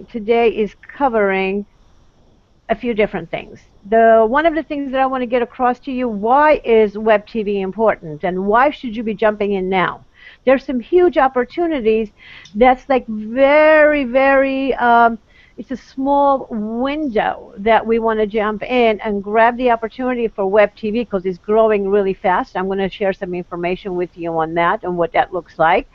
today is covering a few different things. One of the things that I want to get across to you, why is Web TV important and why should you be jumping in now? There's some huge opportunities that's like it's a small window that we want to jump in and grab the opportunity for Web TV because it's growing really fast. I'm going to share some information with you on that and what that looks like.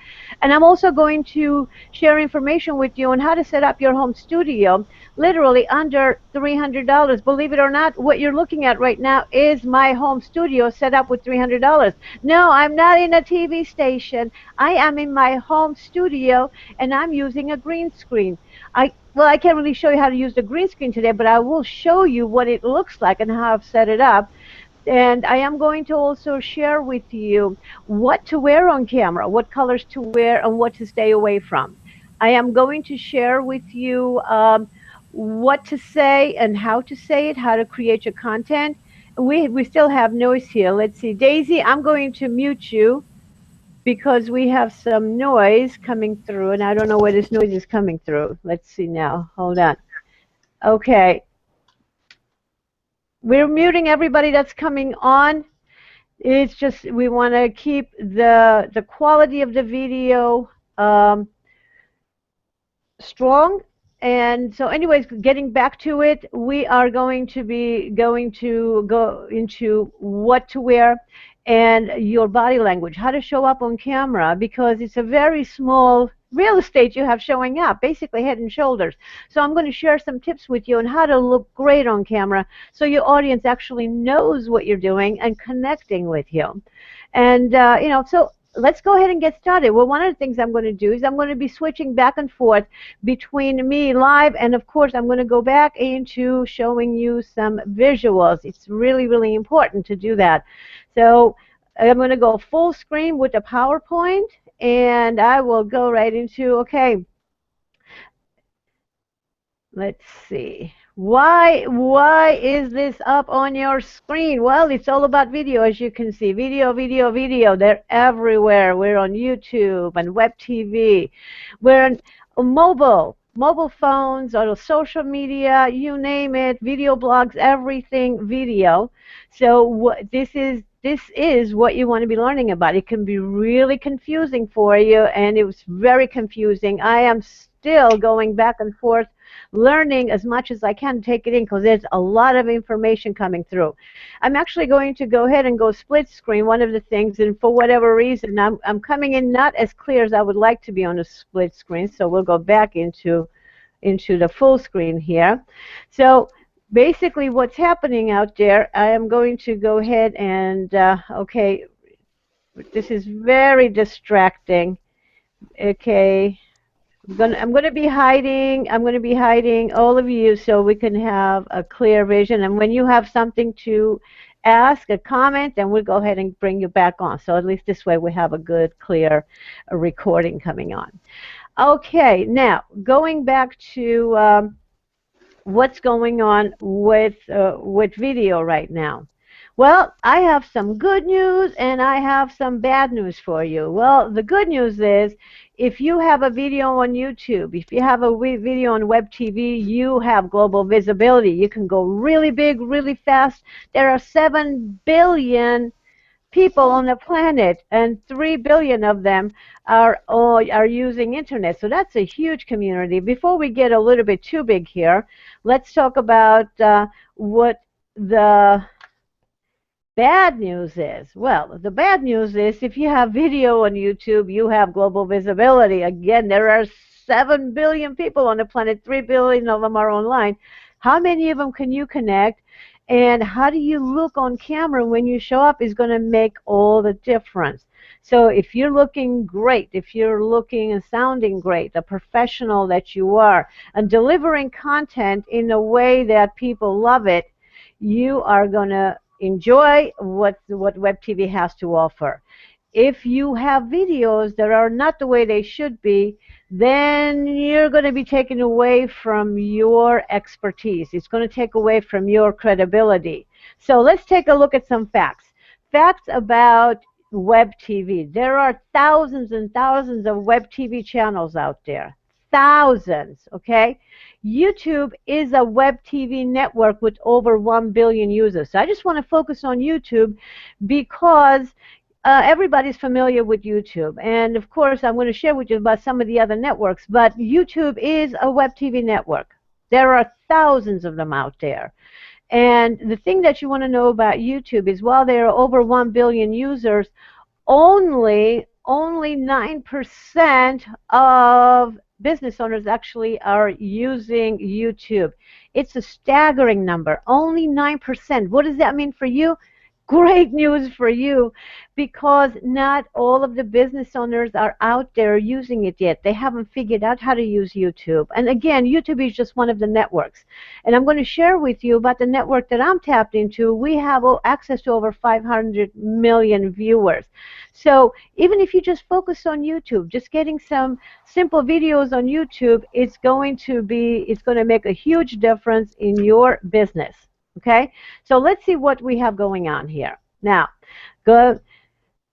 And I'm also going to share information with you on how to set up your home studio literally under $300. Believe it or not, what you're looking at right now is my home studio set up with $300. No, I'm not in a TV station. I am in my home studio and I'm using a green screen. Well, I can't really show you how to use the green screen today, but I will show you what it looks like and how I've set it up. And I am going to also share with you what to wear on camera, what colors to wear, and what to stay away from. I am going to share with you what to say and how to say it, how to create your content. We still have noise here. Let's see. Daisy, I'm going to mute you because we have some noise coming through, and I don't know where this noise is coming through. Let's see now. Hold on. Okay. We're muting everybody that's coming on. It's just we want to keep the quality of the video strong. And so anyways, getting back to it, we are going to go into what to wear and your body language, how to show up on camera, because it's a very small real estate you have showing up, basically head and shoulders. So I'm going to share some tips with you on how to look great on camera so your audience actually knows what you're doing and connecting with you. And, so let's go ahead and get started. Well, one of the things I'm going to do is I'm going to be switching back and forth between me live and, of course, I'm going to go back into showing you some visuals. It's really, really important to do that. So I'm going to go full screen with the PowerPoint, and I will go right into, okay, let's see. Why is this up on your screen? Well, it's all about video, as you can see. Video, video, video. They're everywhere. We're on YouTube and Web TV. We're on mobile phones, or social media, you name it, video blogs, everything video. So this is what you want to be learning about. It can be really confusing for you, and it was very confusing. I am still going back and forth learning as much as I can to take it in because there's a lot of information coming through. I'm actually going to go ahead and go split screen, one of the things, and for whatever reason I'm coming in not as clear as I would like to be on a split screen, so we'll go back into the full screen here. So basically what's happening out there, I am going to go ahead and okay, this is very distracting. Okay, I'm going to be hiding all of you so we can have a clear vision. And when you have something to ask, a comment, then we'll go ahead and bring you back on. So at least this way we have a good, clear recording coming on. Okay, now going back to what's going on with video right now. Well, I have some good news and I have some bad news for you. Well, the good news is if you have a video on YouTube, if you have a video on Web TV, you have global visibility. You can go really big, really fast. There are 7 billion people on the planet, and 3 billion of them are using internet. So that's a huge community. Before we get a little bit too big here, let's talk about what the bad news is. Well, the bad news is if you have video on YouTube, you have global visibility. Again, there are 7 billion people on the planet, 3 billion of them are online. How many of them can you connect? And how do you look on camera when you show up is going to make all the difference. So if you're looking great, if you're looking and sounding great, a professional that you are, and delivering content in a way that people love it, you are going to enjoy what Web TV has to offer. If you have videos that are not the way they should be, then you're going to be taken away from your expertise. It's going to take away from your credibility. So let's take a look at some facts. Facts about Web TV. There are thousands and thousands of Web TV channels out there. thousands, okay? YouTube is a web TV network with over 1 billion users. So I just want to focus on YouTube because everybody's familiar with YouTube. And of course, I'm going to share with you about some of the other networks, but YouTube is a web TV network. There are thousands of them out there. And the thing that you want to know about YouTube is while there are over 1 billion users, only 9% of business owners actually are using YouTube. It's a staggering number. Only 9%. What does that mean for you? Great news for you, because not all of the business owners are out there using it yet. They haven't figured out how to use YouTube. And again, YouTube is just one of the networks. And I'm going to share with you about the network that I'm tapped into. We have access to over 500 million viewers. So even if you just focus on YouTube, just getting some simple videos on YouTube, it's going to make a huge difference in your business. Okay, so let's see what we have going on here. Now,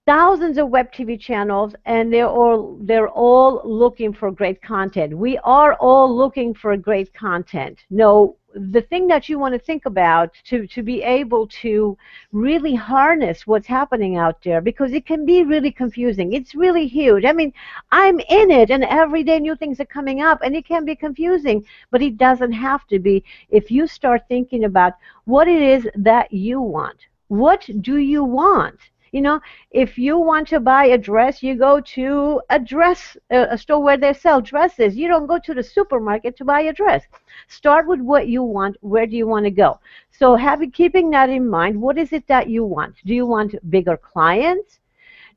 thousands of web TV channels, and they're all looking for great content. We are all looking for great content. No, the thing that you want to think about to be able to really harness what's happening out there, because it can be really confusing. It's really huge. I mean, I'm in it, and every day new things are coming up, and it can be confusing, but it doesn't have to be if you start thinking about what it is that you want. What do you want? You know, if you want to buy a dress, you go to a store where they sell dresses. You don't go to the supermarket to buy a dress. Start with what you want. Where do you want to go? So keeping that in mind, what is it that you want? Do you want bigger clients?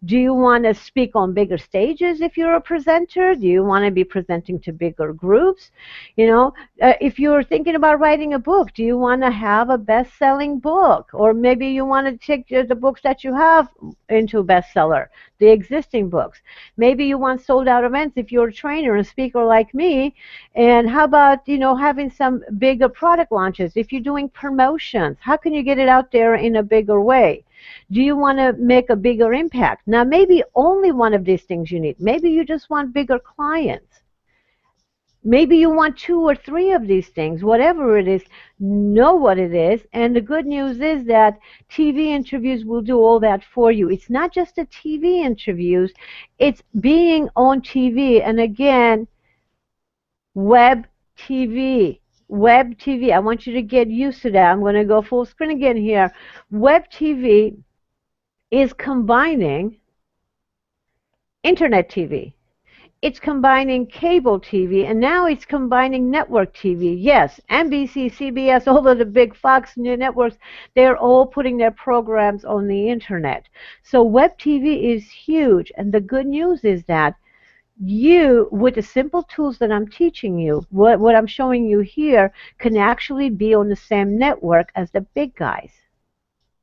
Do you want to speak on bigger stages if you're a presenter? Do you want to be presenting to bigger groups? You know, if you're thinking about writing a book, do you want to have a best-selling book? Or maybe you want to take the books that you have into a bestseller, the existing books. Maybe you want sold-out events if you're a trainer and speaker like me. And how about, you know, having some bigger product launches? If you're doing promotions, how can you get it out there in a bigger way? Do you want to make a bigger impact? Now, maybe only one of these things you need. Maybe you just want bigger clients. Maybe you want 2 or 3 of these things. Whatever it is, know what it is. And the good news is that TV interviews will do all that for you. It's not just the TV interviews. It's being on TV. And again, web TV. Web TV. I want you to get used to that. I'm going to go full screen again here. Web TV is combining internet TV. It's combining cable TV, and now it's combining network TV. Yes, NBC, CBS, all of the big Fox networks, they're all putting their programs on the internet. So web TV is huge, and the good news is that you, with the simple tools that I'm teaching you, what I'm showing you here, can actually be on the same network as the big guys.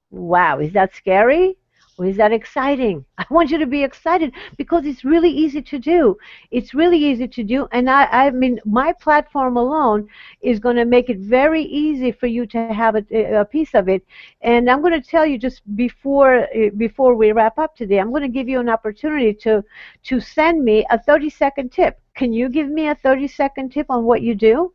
Wow, is that scary? Or is that exciting? I want you to be excited because it's really easy to do. It's really easy to do, and I mean, my platform alone is going to make it very easy for you to have a piece of it. And I'm going to tell you just before we wrap up today, I'm going to give you an opportunity to send me a 30-second tip. Can you give me a 30-second tip on what you do?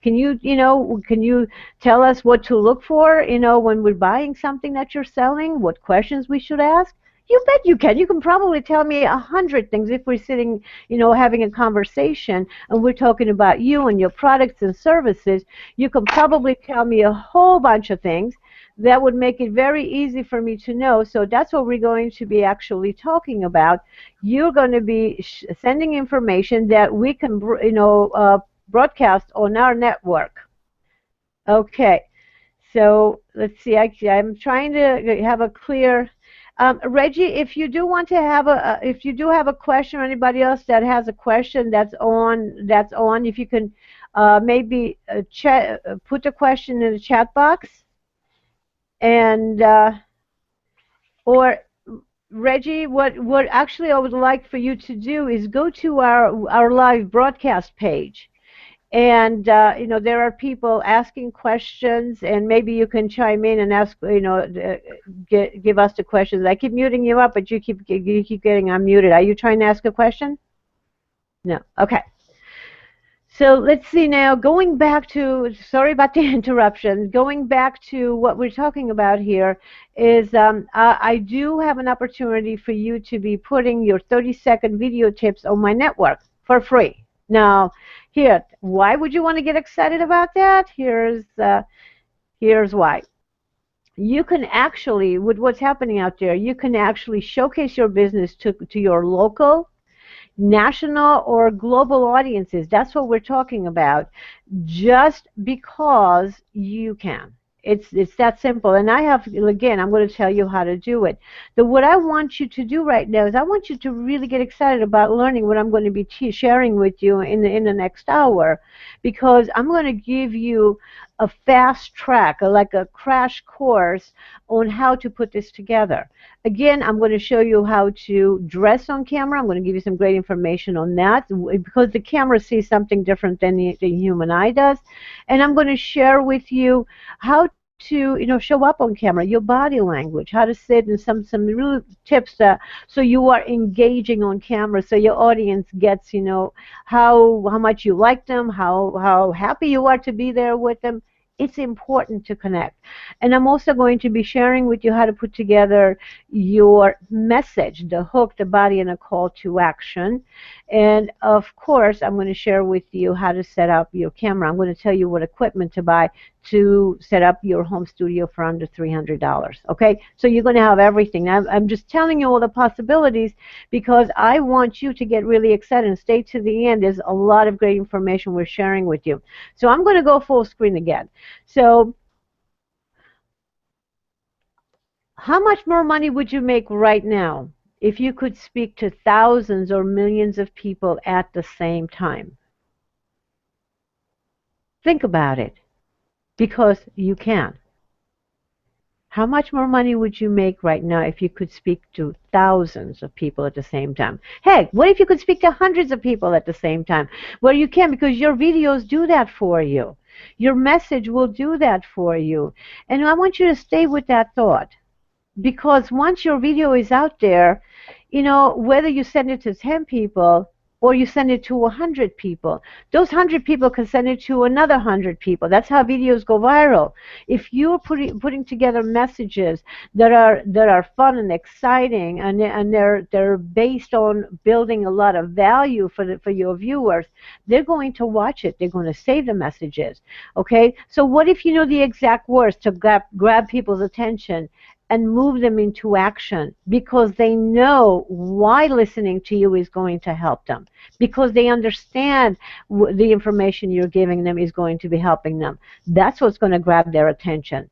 Can you tell us what to look for, when we're buying something that you're selling, what questions we should ask? You bet you can. You can probably tell me 100 things if we're sitting, having a conversation and we're talking about you and your products and services. You can probably tell me a whole bunch of things that would make it very easy for me to know. So that's what we're going to be actually talking about. You're going to be sending information that we can, broadcast on our network. Okay, so let's see. I'm trying to have a clear. Reggie, if you do want to have if you do have a question, or anybody else that has a question that's on, if you can maybe put the question in the chat box, and or Reggie, what actually I would like for you to do is go to our live broadcast page. And, there are people asking questions, and maybe you can chime in and ask, give us the questions. I keep muting you up, but you keep getting unmuted. Are you trying to ask a question? No. Okay. So let's see now, going back to, sorry about the interruption, going back to what we're talking about here is I do have an opportunity for you to be putting your 30-second video tips on my network for free. Now, here, why would you want to get excited about that? Here's why. You can actually, with what's happening out there, you can actually showcase your business to your local, national, or global audiences. That's what we're talking about, just because you can. It's that simple. And I have, again, I'm going to tell you how to do it. What I want you to do right now is I want you to really get excited about learning what I'm going to be sharing with you in the next hour, because I'm going to give you a fast track, like a crash course on how to put this together. Again, I'm going to show you how to dress on camera. I'm going to give you some great information on that, because the camera sees something different than the human eye does. And I'm going to share with you how to, show up on camera, your body language, how to sit, and some real tips so you are engaging on camera, so your audience gets, how much you like them, how happy you are to be there with them. It's important to connect. And I'm also going to be sharing with you how to put together your message, the hook, the body, and a call to action. And of course, I'm going to share with you how to set up your camera. I'm going to tell you what equipment to buy to set up your home studio for under $300. Okay, so you're going to have everything. I'm just telling you all the possibilities because I want you to get really excited and stay to the end. There's a lot of great information we're sharing with you. So I'm going to go full screen again. So how much more money would you make right now if you could speak to thousands or millions of people at the same time? Think about it, because you can. How much more money would you make right now if you could speak to thousands of people at the same time? Heck, what if you could speak to hundreds of people at the same time? Well, you can, because your videos do that for you. Your message will do that for you. And I want you to stay with that thought, because once your video is out there, whether you send it to 10 people or you send it to 100 people, those 100 people can send it to another 100 people. That's how videos go viral. If you're putting together messages that are fun and exciting, and they're based on building a lot of value for your viewers, they're going to watch it. They're going to save the messages. Okay, so what if you know the exact words to grab people's attention and move them into action, because they know why listening to you is going to help them, because they understand the information you're giving them is going to be helping them. That's what's going to grab their attention.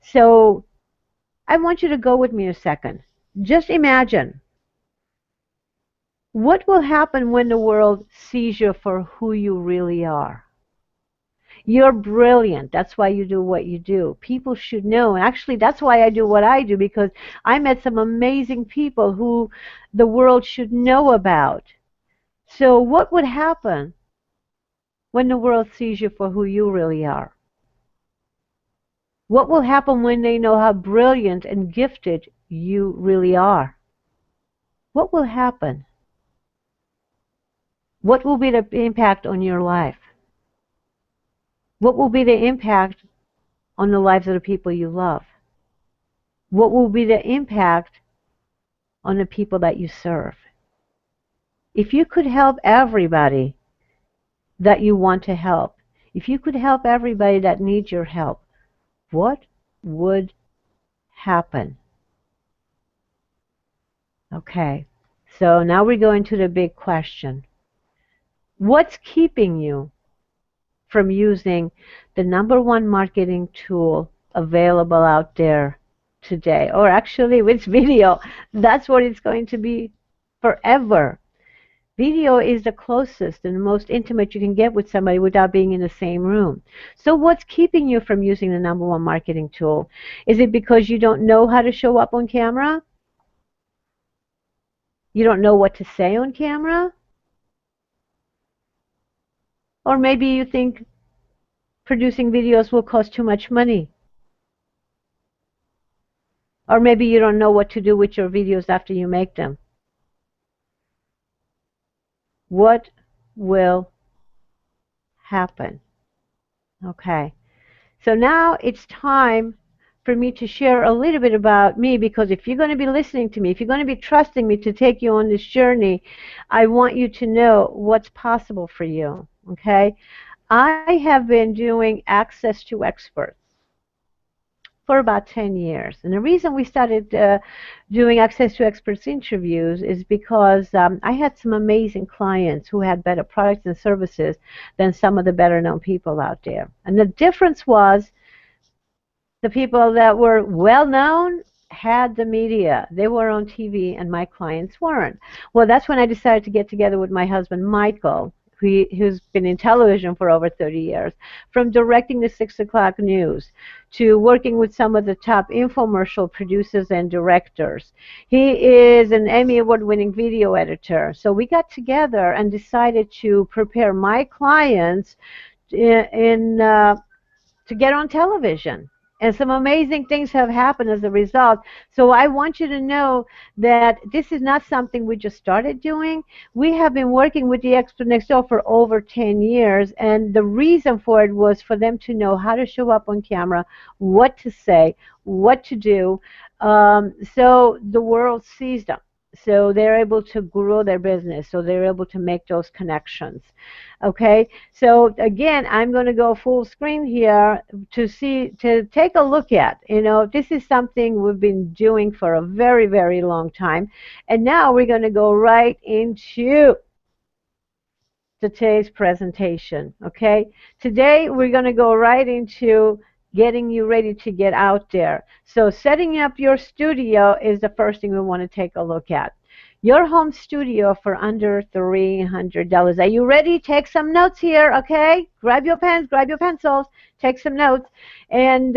So I want you to go with me a second. Just imagine, what will happen when the world sees you for who you really are? You're brilliant. That's why you do what you do. People should know. Actually, that's why I do what I do, because I met some amazing people who the world should know about. So what would happen when the world sees you for who you really are? What will happen when they know how brilliant and gifted you really are? What will happen? What will be the impact on your life? What will be the impact on the lives of the people you love? What will be the impact on the people that you serve? If you could help everybody that you want to help, if you could help everybody that needs your help, what would happen? Okay, so now we're going to the big question. What's keeping you from using the #1 marketing tool available out there today? Or actually, with video, that's what it's going to be forever. Video is the closest and the most intimate you can get with somebody without being in the same room. So what's keeping you from using the #1 marketing tool? Is it because you don't know how to show up on camera? You don't know what to say on camera? Or maybe you think producing videos will cost too much money. Or maybe you don't know what to do with your videos after you make them. What will happen. Okay. So now it's time for me to share a little bit about me, because if you're going to be listening to me, if you're going to be trusting me to take you on this journey, I want you to know what's possible for you. Okay? I have been doing access to experts for about 10 years. And the reason we started doing access to experts interviews is because I had some amazing clients who had better products and services than some of the better known people out there. And the difference was the people that were well known had the media. They were on TV, and my clients weren't. Well, that's when I decided to get together with my husband, Michael, who's been in television for over 30 years, from directing the 6 o'clock news to working with some of the top infomercial producers and directors. He is an Emmy Award-winning video editor. So we got together and decided to prepare my clients to get on television. And some amazing things have happened as a result. So I want you to know that this is not something we just started doing. We have been working with the expert next door for over 10 years. And the reason for it was for them to know how to show up on camera, what to say, what to do, so the world sees them. So they're able to grow their business. So they're able to make those connections. Okay, so again, I'm going to go full screen here to take a look at. This is something we've been doing for a very, very long time. And now we're going to go right into today's presentation. Okay, today we're going to go right into getting you ready to get out there. So setting up your studio is the first thing we want to take a look at. Your home studio for under $300. Are you ready? Take some notes here, okay? Grab your pens, grab your pencils, take some notes. And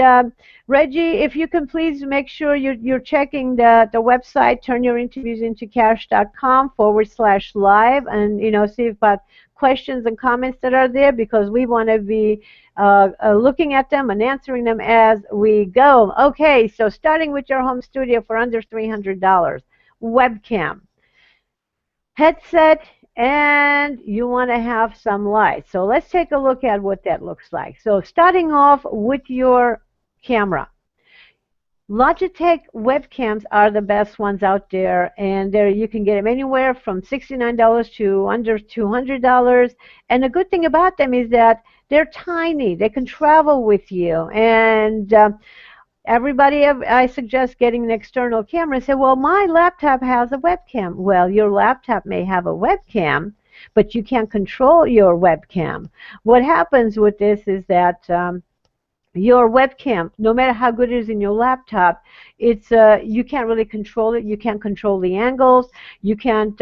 Reggie, if you can please make sure you're checking the website, turnyourinterviews.com/live, and see about questions and comments that are there, because we want to be looking at them and answering them as we go. Okay, so starting with your home studio for under $300. Webcam, headset, and you want to have some light. So let's take a look at what that looks like. So starting off with your camera. Logitech webcams are the best ones out there, and you can get them anywhere from $69 to under $200. And the good thing about them is that they're tiny. They can travel with you. And everybody, I suggest getting an external camera and say, well, my laptop has a webcam. Well, your laptop may have a webcam, but you can't control your webcam. What happens with this is that your webcam, no matter how good it is in your laptop, you can't really control it. You can't control the angles. You can't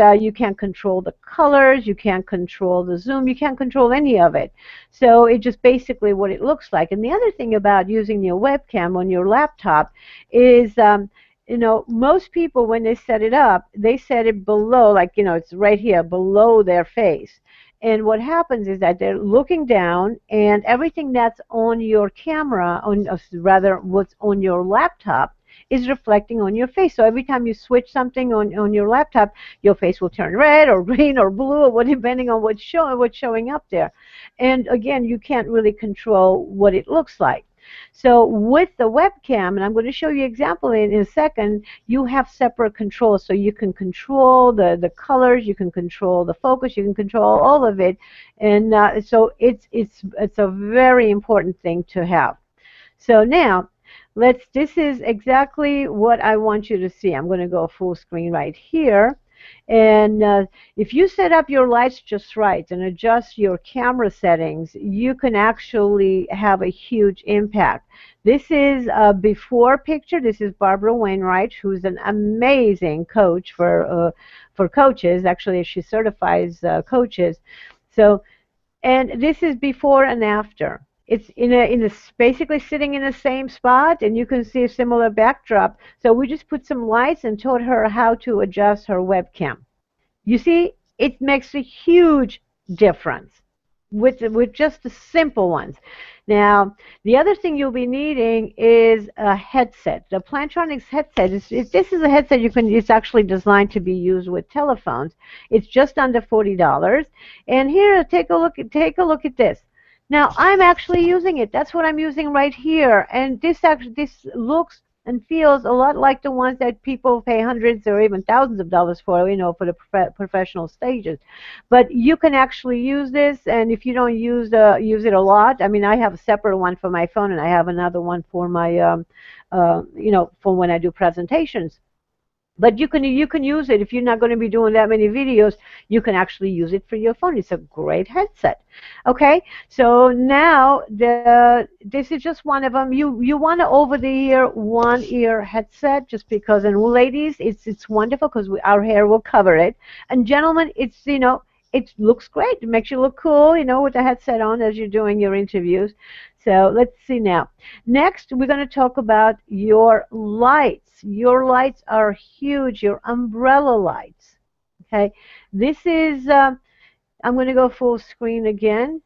control the colors. You can't control the zoom. You can't control any of it. So it's just basically what it looks like. And the other thing about using your webcam on your laptop is most people, when they set it up, they set it below, like, it's right here below their face. And what happens is that they're looking down, and everything that's on your camera, rather what's on your laptop, is reflecting on your face. So every time you switch something on your laptop, your face will turn red or green or blue, or depending on what's showing up there. And again, you can't really control what it looks like. So with the webcam, and I'm going to show you an example in a second, you have separate controls. So you can control the colors, you can control the focus, you can control all of it. And so it's a very important thing to have. So now, this is exactly what I want you to see. I'm going to go full screen right here. And if you set up your lights just right and adjust your camera settings, you can actually have a huge impact. This is a before picture. This is Barbara Wainwright, who's an amazing coach for coaches. Actually, she certifies coaches. So, and this is before and after. It's basically sitting in the same spot, and you can see a similar backdrop. So we just put some lights and taught her how to adjust her webcam. You see, it makes a huge difference with just the simple ones. Now, the other thing you'll be needing is a headset. The Plantronics headset this is a headset it's actually designed to be used with telephones. It's just under $40. And here, take a look at this. Now I'm actually using it. That's what I'm using right here. And this looks and feels a lot like the ones that people pay hundreds or even thousands of dollars for, for the professional stages. But you can actually use this, and if you don't use it a lot, I mean, I have a separate one for my phone, and I have another one for my, for when I do presentations. But you can use it if you're not going to be doing that many videos. You can actually use it for your phone. It's a great headset. Okay, so now this is just one of them. You want to over the ear one ear headset, just because. And ladies, it's wonderful because our hair will cover it. And gentlemen, it looks great. It makes you look cool, with the headset on as you're doing your interviews. So let's see now. Next, we're going to talk about your lights. Your lights are huge, your umbrella lights. Okay, this is, I'm going to go full screen again.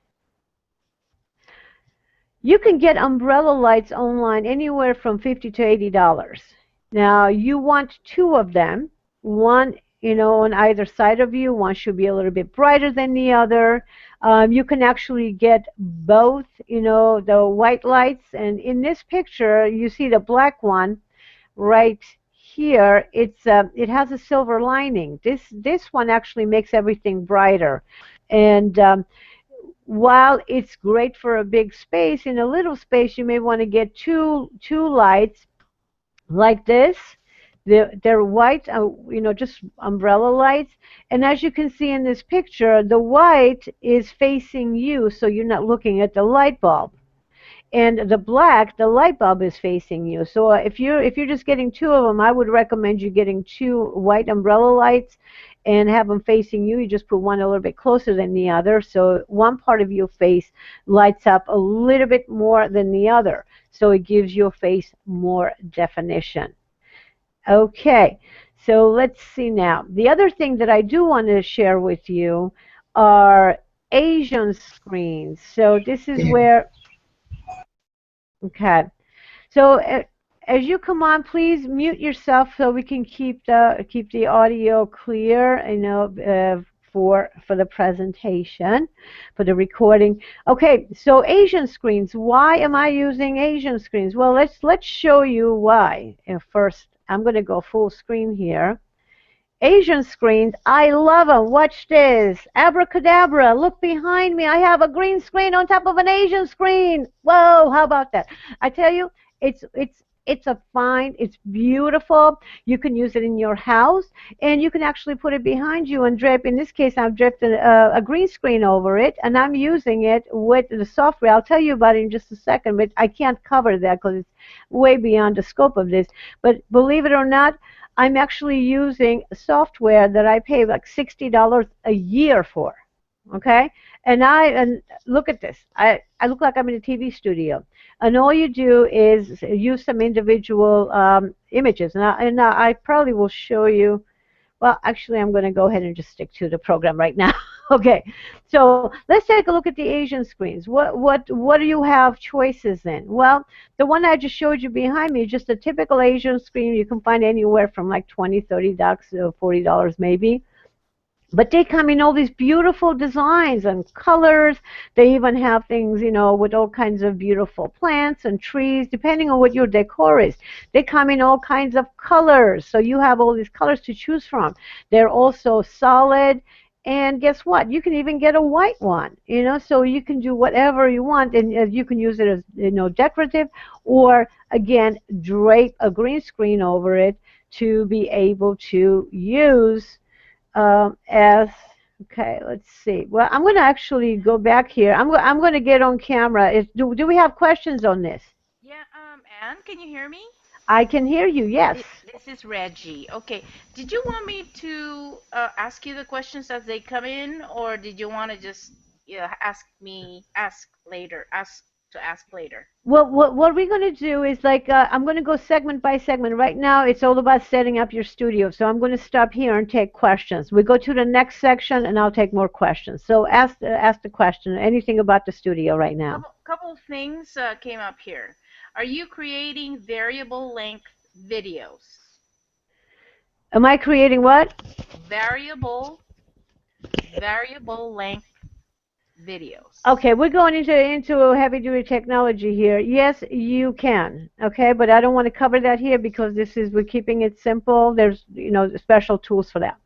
You can get umbrella lights online anywhere from $50 to $80. Now, you want two of them, one, on either side of you. One should be a little bit brighter than the other. You can actually get both, the white lights. And in this picture, you see the black one right here. It has a silver lining. This one actually makes everything brighter. And while it's great for a big space, in a little space you may want to get two lights like this. They're white, just umbrella lights. And as you can see in this picture, the white is facing you, so you're not looking at the light bulb. And the black, the light bulb is facing you. So if you're just getting two of them, I would recommend you getting two white umbrella lights and have them facing you. You just put one a little bit closer than the other, so one part of your face lights up a little bit more than the other, so it gives your face more definition. Okay, so let's see now. The other thing that I do want to share with you are Asian screens. So this is where, okay. So as you come on, please mute yourself so we can keep the audio clear, for the presentation, for the recording. Okay, so Asian screens. Why am I using Asian screens? Well, let's show you why. First, I'm going to go full screen here. Asian screens, I love them. Watch this. Abracadabra, look behind me. I have a green screen on top of an Asian screen. Whoa, how about that? I tell you, it's beautiful. You can use it in your house, and you can actually put it behind you and drape. In this case, I've draped a green screen over it, and I'm using it with the software. I'll tell you about it in just a second, but I can't cover that because it's way beyond the scope of this. But believe it or not, I'm actually using software that I pay like $60 a year for. Okay, and look at this. I look like I'm in a TV studio, and all you do is use some individual images, and I probably will show you. Well, actually, I'm going to go ahead and just stick to the program right now. Okay, so let's take a look at the Asian screens. What do you have choices in? Well, the one I just showed you behind me is just a typical Asian screen. You can find anywhere from like $20, $30, $40 maybe. But they come in all these beautiful designs and colors. They even have things, with all kinds of beautiful plants and trees, depending on what your decor is. They come in all kinds of colors, so you have all these colors to choose from. They're also solid, and guess what? You can even get a white one, so you can do whatever you want, and you can use it as, decorative, or again, drape a green screen over it to be able to use as, okay, let's see. Well, I'm going to actually go back here. I'm going to get on camera. Do we have questions on this? Yeah, Anne, can you hear me? I can hear you, yes. This is Reggie. Okay, did you want me to ask you the questions as they come in, or did you want to just ask later? Well, what we're going to do is like, I'm going to go segment by segment. Right now, it's all about setting up your studio. So I'm going to stop here and take questions. We go to the next section, and I'll take more questions. So ask the question, anything about the studio right now. Couple of things came up here. Are you creating variable length videos? Am I creating what? Variable variable length videos. Okay, we're going into heavy duty technology here. Yes, you can. Okay, but I don't want to cover that here because we're keeping it simple. There's special tools for that.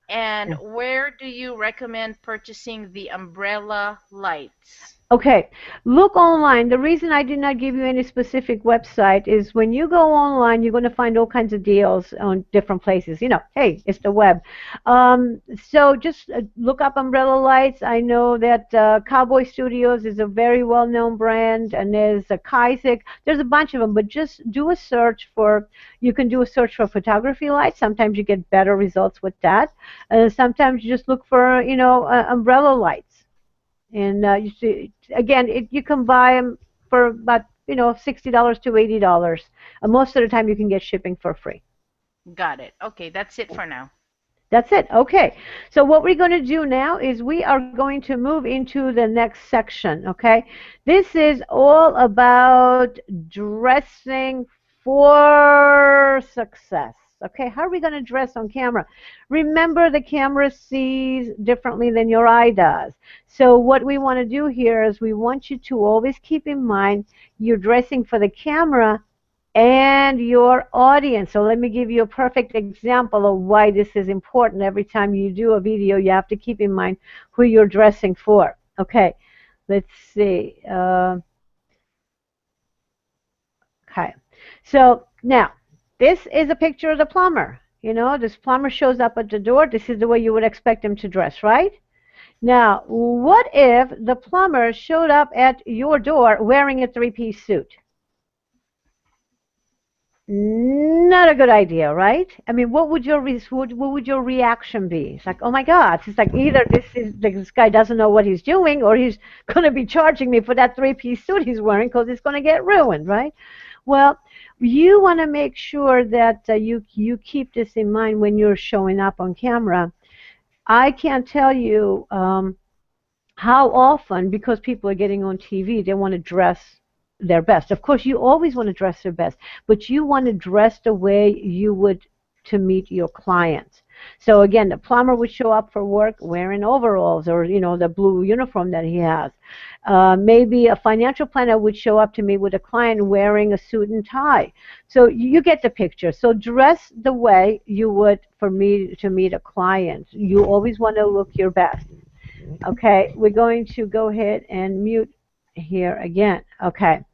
And where do you recommend purchasing the umbrella lights? Okay, look online. The reason I did not give you any specific website is when you go online, you're going to find all kinds of deals on different places. Hey, it's the web. So just look up Umbrella Lights. I know that Cowboy Studios is a very well-known brand, and there's a Kaiser. There's a bunch of them, but just do a search for. You can do a search for photography lights. Sometimes you get better results with that. Sometimes you just look for, umbrella lights. And you see, again, you can buy them for about $60 to $80. Most of the time, you can get shipping for free. Got it. Okay, that's it for now. That's it. Okay. So what we're going to do now is we are going to move into the next section. Okay. This is all about dressing for success. Okay. How are we going to dress on camera? Remember, the camera sees differently than your eye does. So what we want to do here is we want you to always keep in mind you're dressing for the camera and your audience. So let me give you a perfect example of why this is important. Every time you do a video, you have to keep in mind who you're dressing for. Okay, let's see. Okay, so now this is a picture of the plumber. This plumber shows up at the door. This is the way you would expect him to dress, right? Now, what if the plumber showed up at your door wearing a three-piece suit? Not a good idea, right? I mean, what would your reaction be? It's like, oh my God! It's like either this guy doesn't know what he's doing, or he's going to be charging me for that three-piece suit he's wearing because it's going to get ruined, right? Well, you want to make sure that you keep this in mind when you're showing up on camera. I can't tell you how often, because people are getting on TV, they want to dress their best. Of course, you always want to dress their best, but you want to dress the way you would to meet your clients. So again, the plumber would show up for work wearing overalls or the blue uniform that he has. Maybe a financial planner would show up to meet with a client wearing a suit and tie. So you get the picture. So dress the way you would for me to meet a client. You always want to look your best. Okay, we're going to go ahead and mute here again. Okay.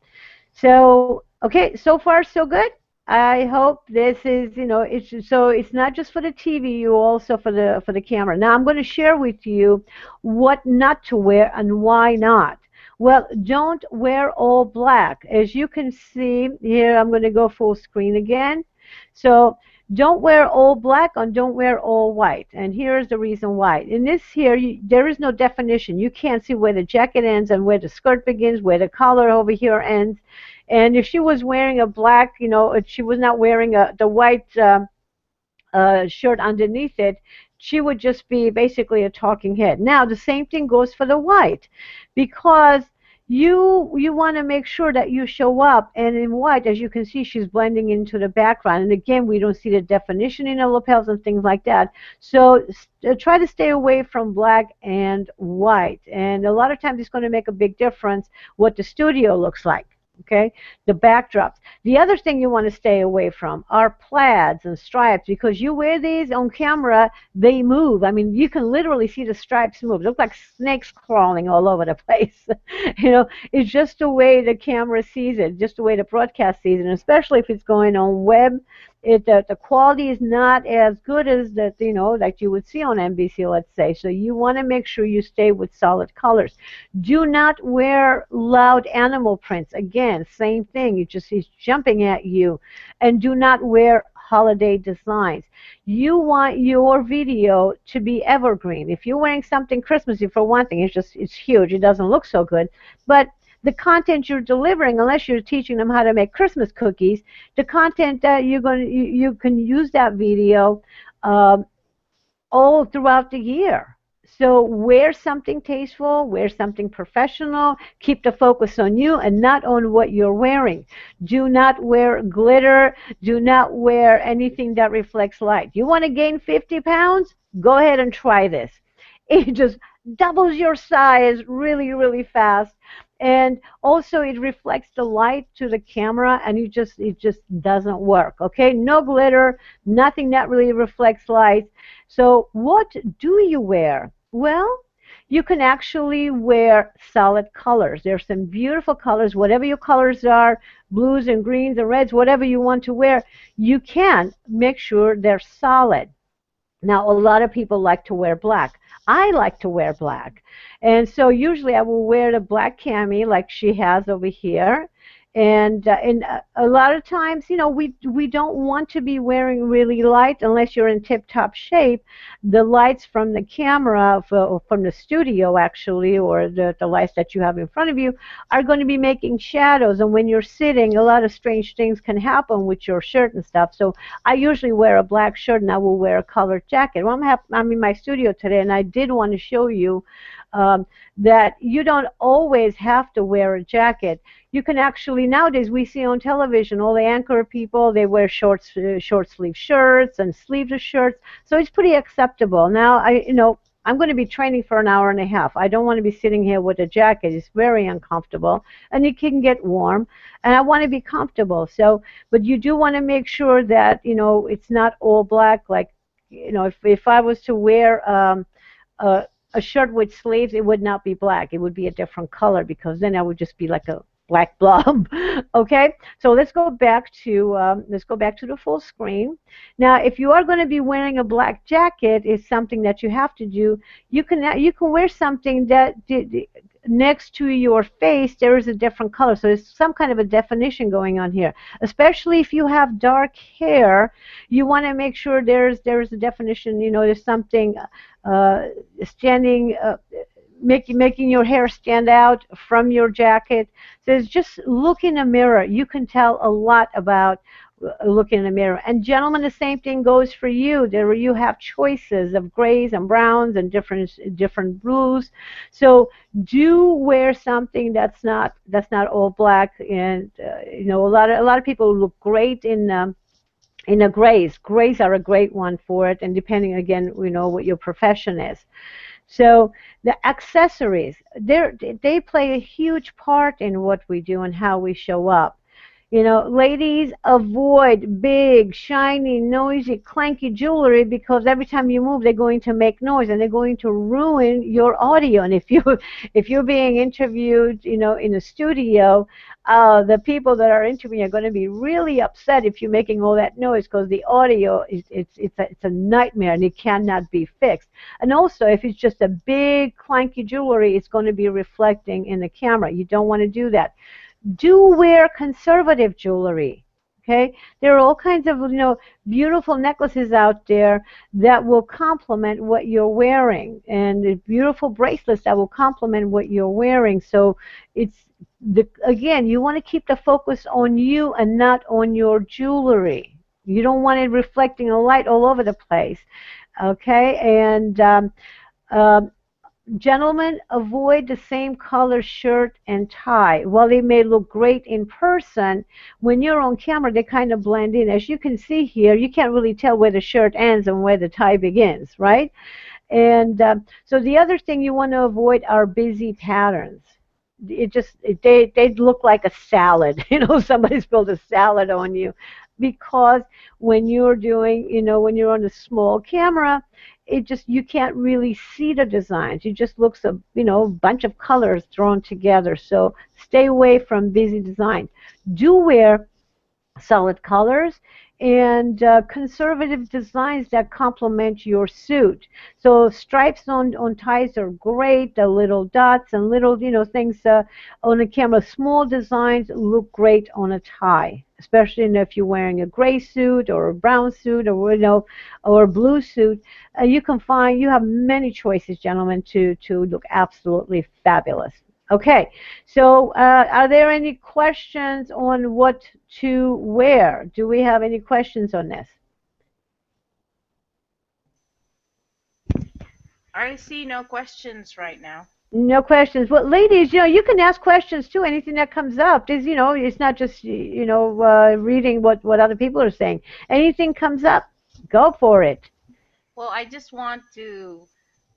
Okay, so far so good. I hope this is, it's not just for the TV, you also for the camera. Now I'm going to share with you what not to wear and why not. Well, don't wear all black. As you can see here, I'm going to go full screen again. So don't wear all black and don't wear all white. And here's the reason why. In this here, there is no definition. You can't see where the jacket ends and where the skirt begins, where the collar over here ends. And if she was wearing a black, if she was not wearing the white shirt underneath it, she would just be basically a talking head. Now, the same thing goes for the white, because you want to make sure that you show up, and in white, as you can see, she's blending into the background. And again, we don't see the definition in the lapels and things like that. So try to stay away from black and white. And a lot of times it's going to make a big difference what the studio looks like. Okay, the backdrops. The other thing you want to stay away from are plaids and stripes, because you wear these on camera, they move. I mean, you can literally see the stripes move. They look like snakes crawling all over the place. It's just the way the camera sees it, just the way the broadcast sees it, and especially if it's going on web. The quality is not as good as that, like you would see on NBC, let's say. So you want to make sure you stay with solid colors. Do not wear loud animal prints. Again, same thing. He's jumping at you. And do not wear holiday designs. You want your video to be evergreen. If you're wearing something Christmassy, for one thing, it's huge. It doesn't look so good. But the content you're delivering, unless you're teaching them how to make Christmas cookies, the content that you can use that video all throughout the year. So wear something tasteful, wear something professional, keep the focus on you and not on what you're wearing. Do not wear glitter, do not wear anything that reflects light. You want to gain 50 pounds? Go ahead and try this. It just doubles your size really, really fast. And also it reflects the light to the camera, and it just doesn't work. Okay, no glitter, nothing that really reflects light. So what do you wear? Well, you can actually wear solid colors. There's some beautiful colors, whatever your colors are, blues and greens and reds, whatever you want to wear, you can make sure they're solid. Now, a lot of people like to wear black. I like to wear black. And so usually I will wear the black cami like she has over here. And a lot of times, we don't want to be wearing really light unless you're in tip-top shape. The lights from the camera, from the studio actually, or the lights that you have in front of you, are going to be making shadows. And when you're sitting, a lot of strange things can happen with your shirt and stuff. So I usually wear a black shirt, and I will wear a colored jacket. Well, I'm in my studio today, and I did want to show you that you don't always have to wear a jacket. You can actually, nowadays we see on television all the anchor people, they wear short sleeve shirts and sleeveless shirts, so it's pretty acceptable. Now I'm going to be training for an hour and a half. I don't want to be sitting here with a jacket. It's very uncomfortable, and it can get warm, and I want to be comfortable. So, but you do want to make sure that it's not all black. Like, if I was to wear a a shirt with sleeves, it would not be black. It would be a different color, because then I would just be like a black blob. Okay, so let's go back to the full screen. Now, if you are going to be wearing a black jacket, is something that you have to do. You can wear something that next to your face there is a different color, so there's some kind of a definition going on here. Especially if you have dark hair, you want to make sure there's a definition. There's something standing. Making your hair stand out from your jacket. So just look in a mirror. You can tell a lot about looking in a mirror. And gentlemen, the same thing goes for you. There you have choices of grays and browns and different blues. So do wear something that's not all black. And a lot of people look great in a grays. Grays are a great one for it, and depending again, what your profession is. So the accessories, they play a huge part in what we do and how we show up. Ladies, avoid big, shiny, noisy, clanky jewelry, because every time you move, they're going to make noise, and they're going to ruin your audio. And if you're being interviewed, in a studio, the people that are interviewing are going to be really upset if you're making all that noise, because the audio it's a nightmare, and it cannot be fixed. And also, if it's just a big, clanky jewelry, it's going to be reflecting in the camera. You don't want to do that. Do wear conservative jewelry. Okay, there are all kinds of beautiful necklaces out there that will complement what you're wearing, and beautiful bracelets that will complement what you're wearing. So again, you want to keep the focus on you and not on your jewelry. You don't want it reflecting a light all over the place. Okay, and gentlemen, avoid the same color shirt and tie. While they may look great in person, when you're on camera, they kind of blend in. As you can see here, you can't really tell where the shirt ends and where the tie begins, right? And so the other thing you want to avoid are busy patterns. They look like a salad. Somebody spilled a salad on you, because when you're when you're on a small camera, you can't really see the designs. It just looks a bunch of colors thrown together. So stay away from busy designs. Do wear solid colors and conservative designs that complement your suit. So stripes on ties are great. The little dots and little things on a camera. Small designs look great on a tie, especially if you're wearing a gray suit or a brown suit, or a blue suit. You have many choices, gentlemen, to look absolutely fabulous. Okay, so are there any questions on what to wear? Do we have any questions on this? I see no questions right now. No questions. Well, ladies, you can ask questions too. Anything that comes up. It's not just reading what other people are saying. Anything comes up, go for it. Well, I just want to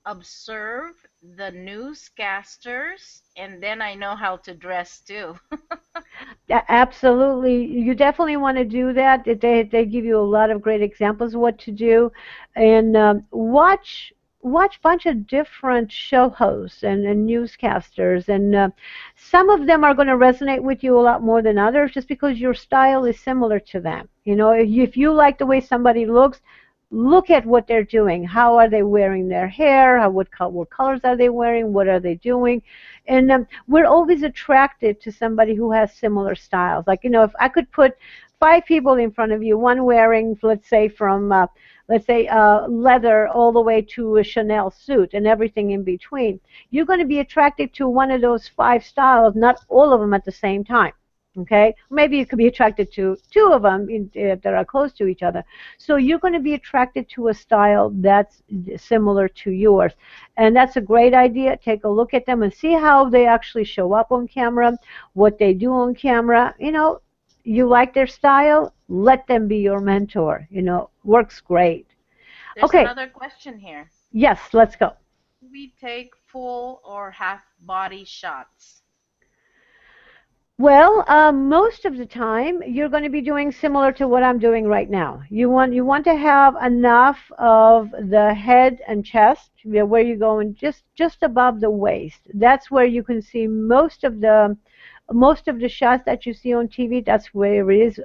observe the newscasters, and then I know how to dress too. Absolutely. You definitely want to do that. They give you a lot of great examples of what to do. And watch bunch of different show hosts and newscasters. And some of them are going to resonate with you a lot more than others just because your style is similar to them. You know, if you like the way somebody looks, look at what they're doing. How are they wearing their hair? What colors are they wearing? What are they doing? And we're always attracted to somebody who has similar styles. Like, you know, if I could put five people in front of you, one wearing, let's say, from leather all the way to a Chanel suit and everything in between, you're going to be attracted to one of those five styles, not all of them at the same time. Okay, maybe you could be attracted to two of them that are close to each other. So you're going to be attracted to a style that's similar to yours. And that's a great idea. Take a look at them and see how they actually show up on camera, what they do on camera. You know, you like their style, let them be your mentor. You know, works great. There's Okay, another question here. yes, let's go. Do we take full or half body shots? Well, most of the time you're going to be doing similar to what I'm doing right now. You want to have enough of the head and chest, you know, where you're going just above the waist. That's where you can see most of the shots that you see on TV. That's where it is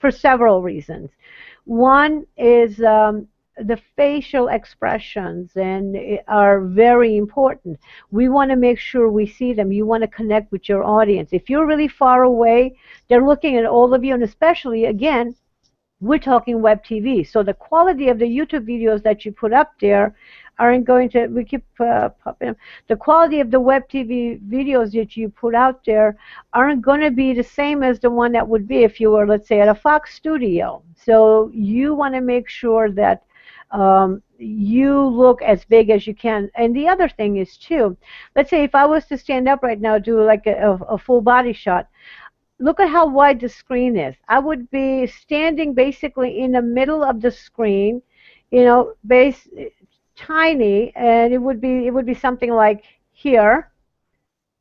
for several reasons. One is the facial expressions and are very important. We want to make sure we see them. You want to connect with your audience. If you're really far away, they're looking at all of you, and especially, again, we're talking web TV. So the quality of the YouTube videos that you put up there aren't going to, we keep popping up. The quality of the web TV videos that you put out there aren't going to be the same as the one that would be if you were, let's say, at a Fox studio. So you want to make sure that you look as big as you can. And the other thing is, too, let's say if I was to stand up right now, do like a full body shot, look at how wide the screen is. I would be standing basically in the middle of the screen, you know, tiny, and it would be something like here,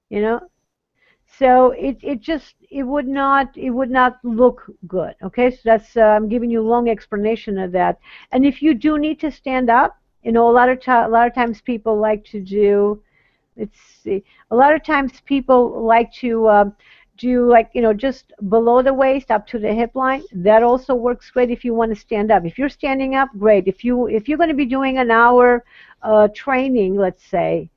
you know. So it would not look good. Okay, so that's I'm giving you a long explanation of that. And if you do need to stand up, you know, a lot of times people like to do. Let's see. A lot of times people like to do, like, you know, just below the waist up to the hip line. That also works great if you want to stand up. If you're standing up, great. If you're going to be doing an hour training, let's say,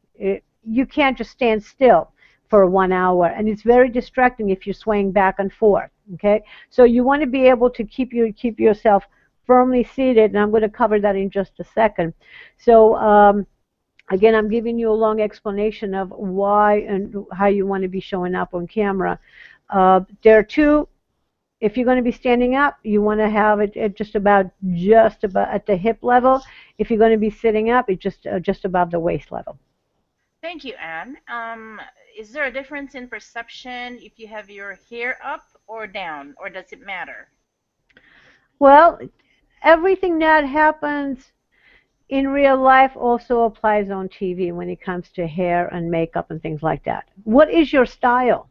you can't just stand still for 1 hour, and it's very distracting if you're swaying back and forth. Okay, so you want to be able to keep yourself firmly seated, and I'm going to cover that in just a second. So again, I'm giving you a long explanation of why and how you want to be showing up on camera. There are two. If you're going to be standing up, you want to have it at just about at the hip level. If you're going to be sitting up, it's just above the waist level. Thank you, Anne. Is there a difference in perception if you have your hair up or down, or does it matter? Well, everything that happens in real life also applies on TV when it comes to hair and makeup and things like that. What is your style?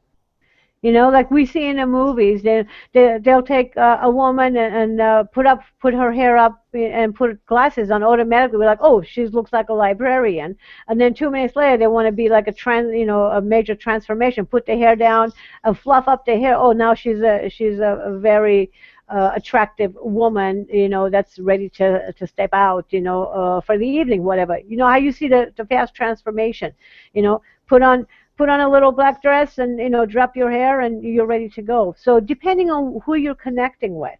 You know, like we see in the movies, they'll take a woman and put her hair up and put glasses on automatically. We're like, oh, she looks like a librarian. And then 2 minutes later, they want to be like a major transformation. Put the hair down and fluff up the hair. Oh, now she's a very attractive woman, you know, that's ready to step out, you know, for the evening, whatever. You know how you see the fast transformation, you know, put on a little black dress and, you know, drop your hair and you're ready to go. So depending on who you're connecting with,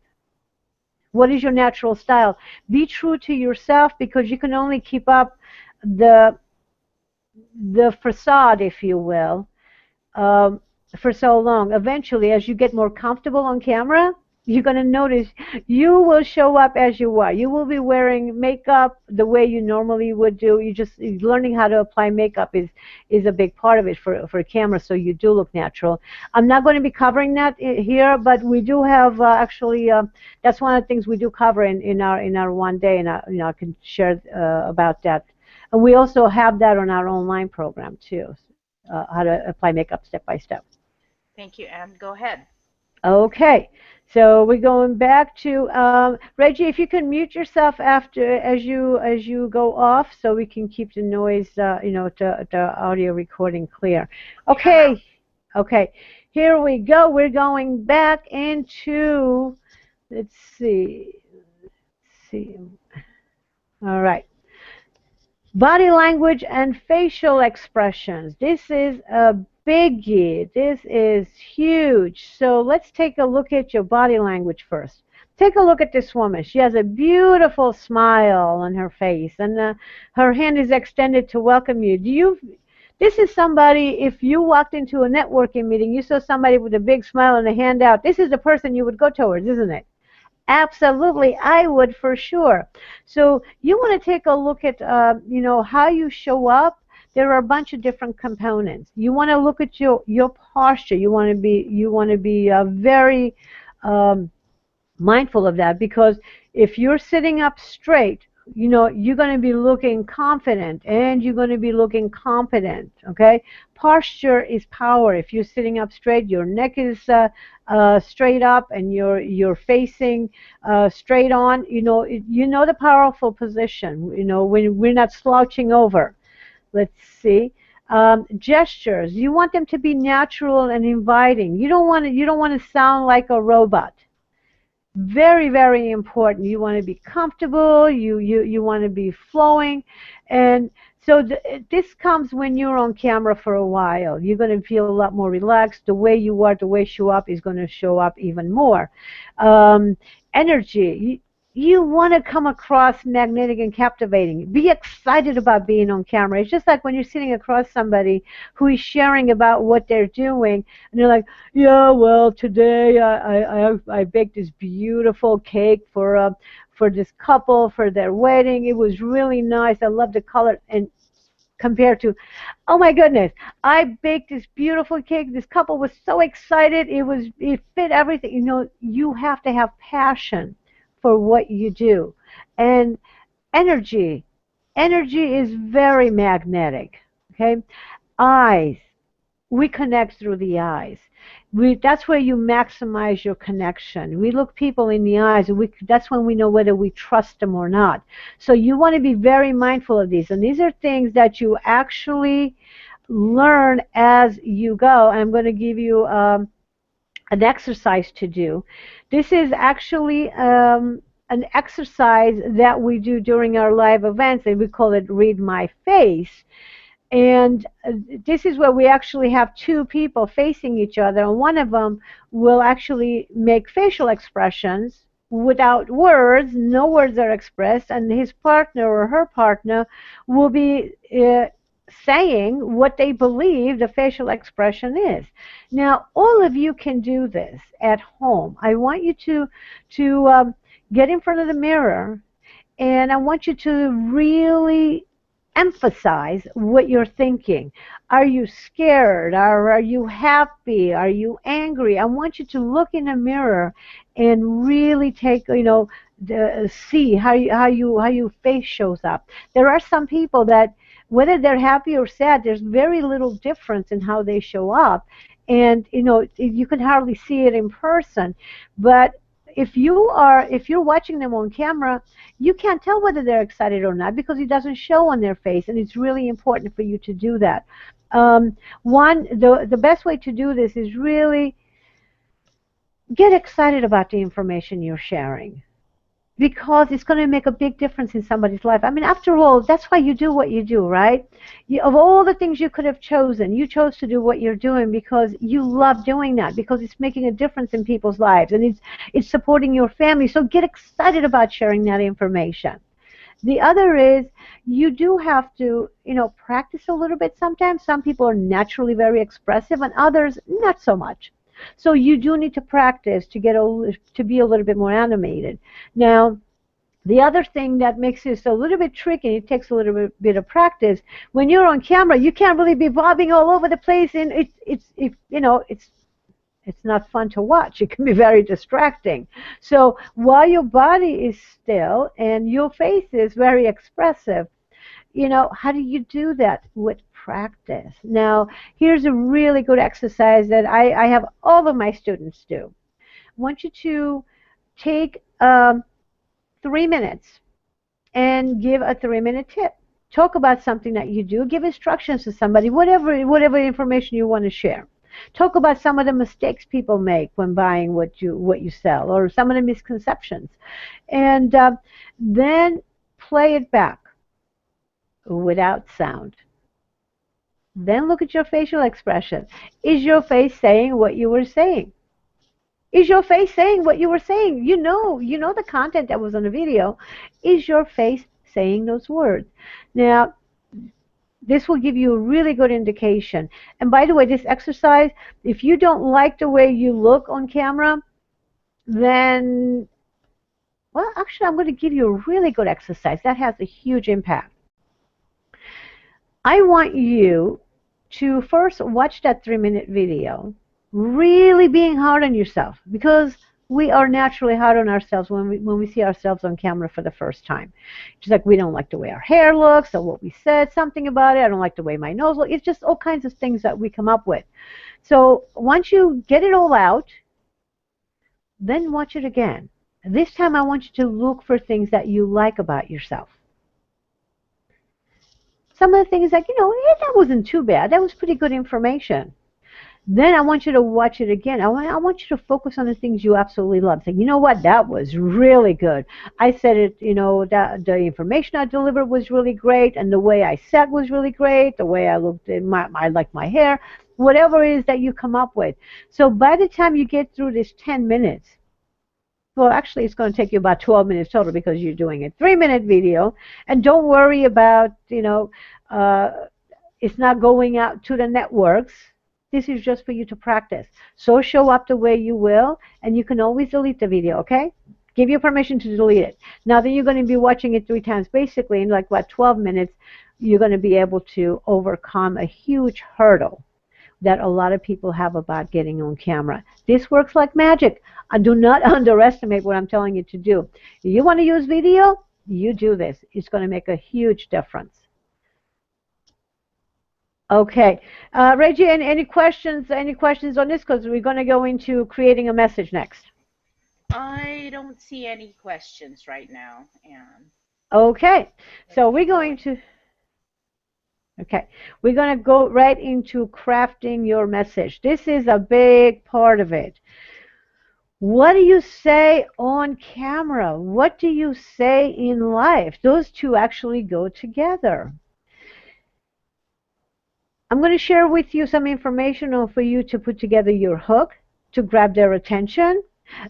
what is your natural style, be true to yourself, because you can only keep up the facade, if you will, um, for so long. Eventually, as you get more comfortable on camera, you're going to notice you will show up as you are. You will be wearing makeup the way you normally would do. You just learning how to apply makeup is a big part of it for a camera, so you do look natural. I'm not going to be covering that here, but we do have actually that's one of the things we do cover in our one day, and I can share about that. And we also have that on our online program too, how to apply makeup step by step. Thank you, Anne. Go ahead. Okay, so we're going back to Reggie. If you can mute yourself after as you go off, so we can keep the noise, the audio recording clear. Okay, I'm out. Okay, okay. Here we go. We're going back into. Let's see. Let's see. All right. Body language and facial expressions. This is a biggie. This is huge. So let's take a look at your body language first. Take a look at this woman. She has a beautiful smile on her face, and her hand is extended to welcome you. This is somebody, if you walked into a networking meeting, you saw somebody with a big smile and a hand out, this is the person you would go towards, isn't it? Absolutely, I would for sure. So you want to take a look at, how you show up. There are a bunch of different components. You want to look at your posture. You want to be very um, mindful of that, because if you're sitting up straight, you're going to be looking confident and you're going to be looking competent. Okay, posture is power. If you're sitting up straight, your neck is straight up and you're facing straight on. The powerful position. When we're not slouching over. Let's see. Gestures. You want them to be natural and inviting. You don't want to sound like a robot. Very, very important. You want to be comfortable. You want to be flowing. And so this comes when you're on camera for a while. You're going to feel a lot more relaxed. The way you are, the way you show up is going to show up even more. Energy. You want to come across magnetic and captivating. Be excited about being on camera. It's just like when you're sitting across somebody who is sharing about what they're doing, and they're like, "Yeah, well, today I baked this beautiful cake for this couple for their wedding. It was really nice. I love the color." And compared to, "Oh my goodness, I baked this beautiful cake. This couple was so excited. It fit everything." You have to have passion for what you do. And energy. Energy is very magnetic. Okay? Eyes. We connect through the eyes. That's where you maximize your connection. We look people in the eyes, and that's when we know whether we trust them or not. So you want to be very mindful of these. And these are things that you actually learn as you go. And I'm going to give you an exercise to do. This is actually an exercise that we do during our live events, and we call it Read My Face. And this is where we actually have two people facing each other, and one of them will actually make facial expressions without words. No words are expressed, and his partner or her partner will be saying what they believe the facial expression is. Now, all of you can do this at home. I want you to get in front of the mirror, and I want you to really emphasize what you're thinking. Are you scared? Or are you happy? Are you angry? I want you to look in the mirror and really take, see how your face shows up. There are some people that, whether they're happy or sad, there's very little difference in how they show up, and you can hardly see it in person. But if you're watching them on camera, you can't tell whether they're excited or not, because it doesn't show on their face, and it's really important for you to do that. The best way to do this is really get excited about the information you're sharing, because it's going to make a big difference in somebody's life. I mean, after all, that's why you do what you do, right? Of all the things you could have chosen, you chose to do what you're doing because you love doing that, because it's making a difference in people's lives, and it's supporting your family. So get excited about sharing that information. The other is, you do have to, practice a little bit sometimes. Some people are naturally very expressive, and others not so much. So you do need to practice to be a little bit more animated. Now, the other thing that makes this a little bit tricky, it takes a little bit of practice. When you're on camera, you can't really be bobbing all over the place, and it's not fun to watch. It can be very distracting. So while your body is still and your face is very expressive, How do you do that? With practice. Now, here's a really good exercise that I have all of my students do. I want you to take 3 minutes and give a 3-minute tip. Talk about something that you do. Give instructions to somebody, whatever information you want to share. Talk about some of the mistakes people make when buying what you sell, or some of the misconceptions, and then play it back without sound. Then look at your facial expression. Is your face saying what you were saying? Is your face saying what you were saying? You know the content that was on the video. Is your face saying those words? Now, this will give you a really good indication. And by the way, this exercise, if you don't like the way you look on camera, then, well, actually, I'm going to give you a really good exercise that has a huge impact. I want you to first watch that 3-minute video, really being hard on yourself, because we are naturally hard on ourselves when we see ourselves on camera for the first time. Just like we don't like the way our hair looks, or what we said, something about it. I don't like the way my nose looks. It's just all kinds of things that we come up with. So once you get it all out, then watch it again. This time I want you to look for things that you like about yourself. Some of the things like, that wasn't too bad. That was pretty good information. Then I want you to watch it again. I want you to focus on the things you absolutely love. Say, you know what, that was really good. I said it, that the information I delivered was really great, and the way I sat was really great, the way I looked, I like my hair, whatever it is that you come up with. So by the time you get through this 10 minutes, well, actually, it's going to take you about 12 minutes total, because you're doing a 3-minute video. And don't worry about, it's not going out to the networks. This is just for you to practice. So show up the way you will, and you can always delete the video, okay? Give you permission to delete it. Now then, you're going to be watching it 3 times. Basically, in like, 12 minutes, you're going to be able to overcome a huge hurdle that a lot of people have about getting on camera. This works like magic. Do not underestimate what I'm telling you to do. If you want to use video, you do this. It's going to make a huge difference. Okay, Reggie, any questions? Any questions on this? Because we're going to go into creating a message next. I don't see any questions right now, Anne. Okay, so we're going to. Okay, we're going to go right into crafting your message. This is a big part of it. What do you say on camera? What do you say in life? Those two actually go together. I'm going to share with you some information for you to put together your hook to grab their attention,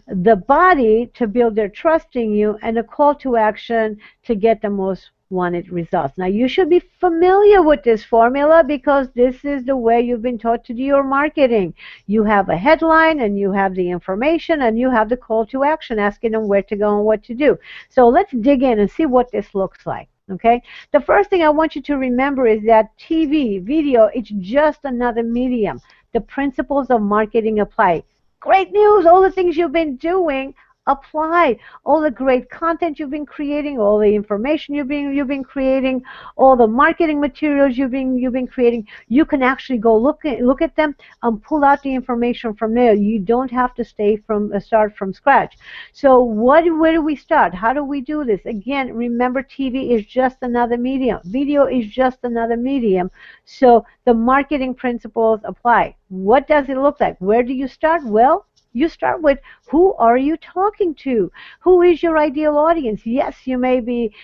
the body to build their trust in you, and a call to action to get the most wanted results. Now, you should be familiar with this formula, because this is the way you've been taught to do your marketing. You have a headline, and you have the information, and you have the call to action, asking them where to go and what to do. So let's dig in and see what this looks like. Okay, the first thing I want you to remember is that TV, video, it's just another medium. The principles of marketing apply. Great news, all the things you've been doing apply. All the great content you've been creating, all the information you've been creating, all the marketing materials you've been creating, you can actually go look at them and pull out the information from there. You don't have to start from scratch. So where do we start? How do we do this? Again, remember, TV is just another medium. Video is just another medium. So the marketing principles apply. What does it look like? Where do you start? Well, you start with, who are you talking to? Who is your ideal audience? Yes, you may be,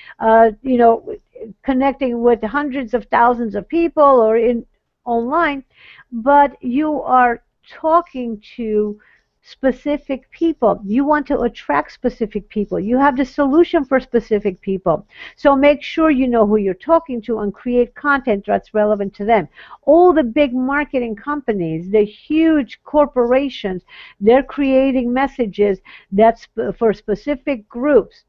connecting with hundreds of thousands of people or online, but you are talking to specific people. You want to attract specific people. You have the solution for specific people. So make sure you know who you're talking to and create content that's relevant to them. All the big marketing companies, the huge corporations, they're creating messages that's for specific groups.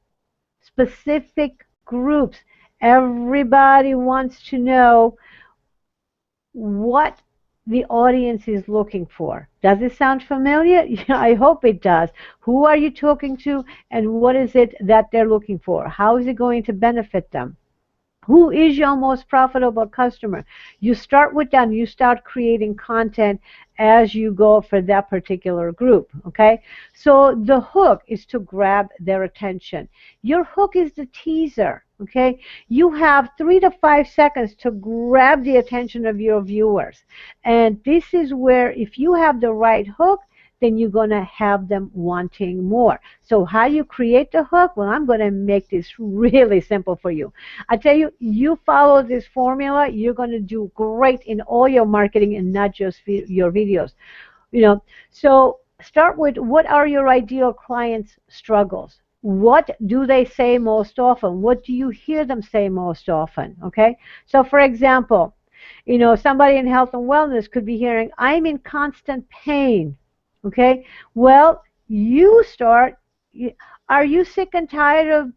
Specific groups. Everybody wants to know what the audience is looking for. Does it sound familiar? Yeah, I hope it does. Who are you talking to, and what is it that they're looking for? How is it going to benefit them? Who is your most profitable customer? You start with that and you start creating content as you go for that particular group, okay? So the hook is to grab their attention. Your hook is the teaser, okay? You have 3 to 5 seconds to grab the attention of your viewers. And this is where, if you have the right hook, then you're going to have them wanting more. So how you create the hook? Well, I'm going to make this really simple for you. I tell you, you follow this formula, you're going to do great in all your marketing and not just your videos. You know, so start with, what are your ideal clients' struggles? What do they say most often? What do you hear them say most often? Okay. So for example, somebody in health and wellness could be hearing, I'm in constant pain. Okay. Well, you start, are you sick and tired of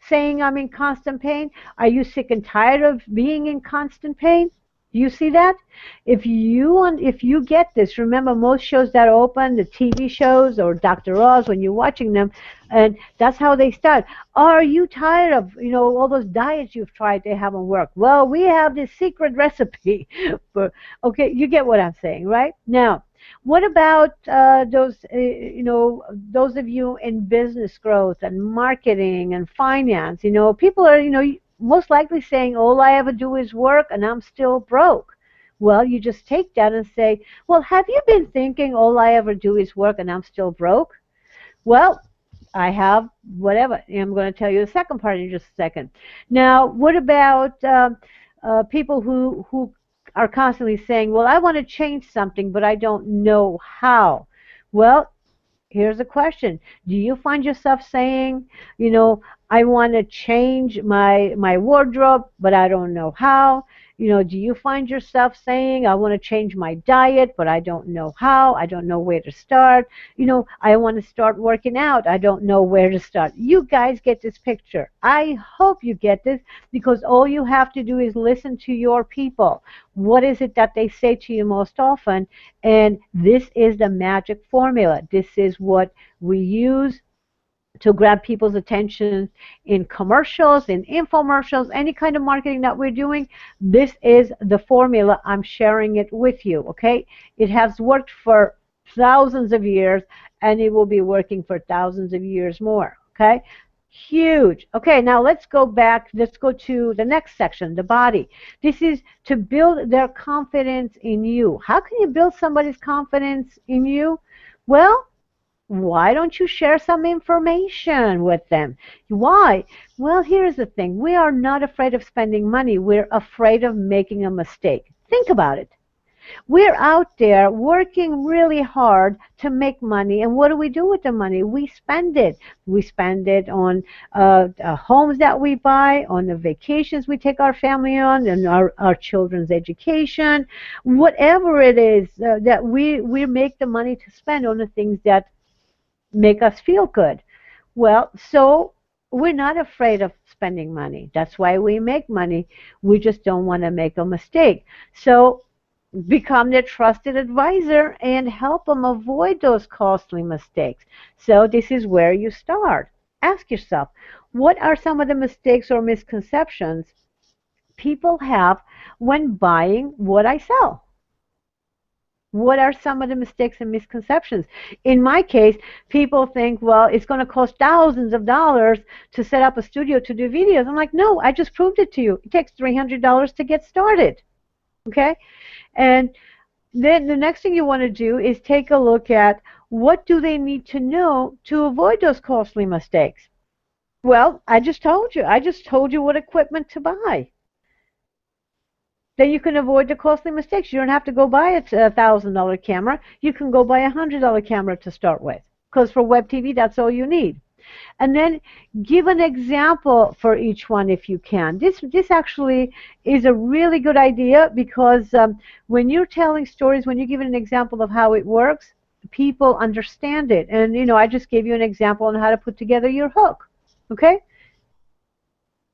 saying I'm in constant pain? Are you sick and tired of being in constant pain? Do you see that? If you get this, remember, most shows that open, the TV shows or Dr. Oz, when you're watching them, and that's how they start. Are you tired of all those diets you've tried, they haven't worked? Well, we have this secret recipe for. Okay, you get what I'm saying, right? Now, what about those of you in business growth and marketing and finance? People are, most likely saying, all I ever do is work and I'm still broke. Well, you just take that and say, well, have you been thinking all I ever do is work and I'm still broke? Well, I have whatever. I'm going to tell you the second part in just a second. Now, what about people who are constantly saying, well, I want to change something, but I don't know how? Well, here's a question. Do you find yourself saying, I want to change my wardrobe, but I don't know how? Do you find yourself saying, I want to change my diet, but I don't know how? I don't know where to start. I want to start working out. I don't know where to start. You guys get this picture. I hope you get this, because all you have to do is listen to your people. What is it that they say to you most often? And this is the magic formula. This is what we use to grab people's attention in commercials, in infomercials, any kind of marketing that we're doing. This is the formula. I'm sharing it with you, okay? It has worked for thousands of years, and it will be working for thousands of years more, okay? Huge. Okay, now let's go back. Let's go to the next section, the body. This is to build their confidence in you. How can you build somebody's confidence in you? Well, why don't you share some information with them? Why? Well, here's the thing. We are not afraid of spending money. We're afraid of making a mistake. Think about it. We're out there working really hard to make money, and what do we do with the money? We spend it. We spend it on homes that we buy, on the vacations we take our family on, and our children's education, whatever it is that we make the money to spend on the things that make us feel good. Well, so we're not afraid of spending money. That's why we make money. We just don't want to make a mistake. So become their trusted advisor and help them avoid those costly mistakes. So this is where you start. Ask yourself, what are some of the mistakes or misconceptions people have when buying what I sell? What are some of the mistakes and misconceptions? In my case, people think, well, it's going to cost thousands of dollars to set up a studio to do videos. I'm like, no, I just proved it to you. It takes $300 to get started. Okay? And then the next thing you want to do is take a look at, what do they need to know to avoid those costly mistakes? Well, I just told you. I just told you what equipment to buy. Then you can avoid the costly mistakes. You don't have to go buy a $1,000 camera. You can go buy a $100 camera to start with, because for web TV, that's all you need. And then give an example for each one if you can. This actually is a really good idea, because when you're telling stories, when you're giving an example of how it works, people understand it. And, I just gave you an example on how to put together your hook. Okay?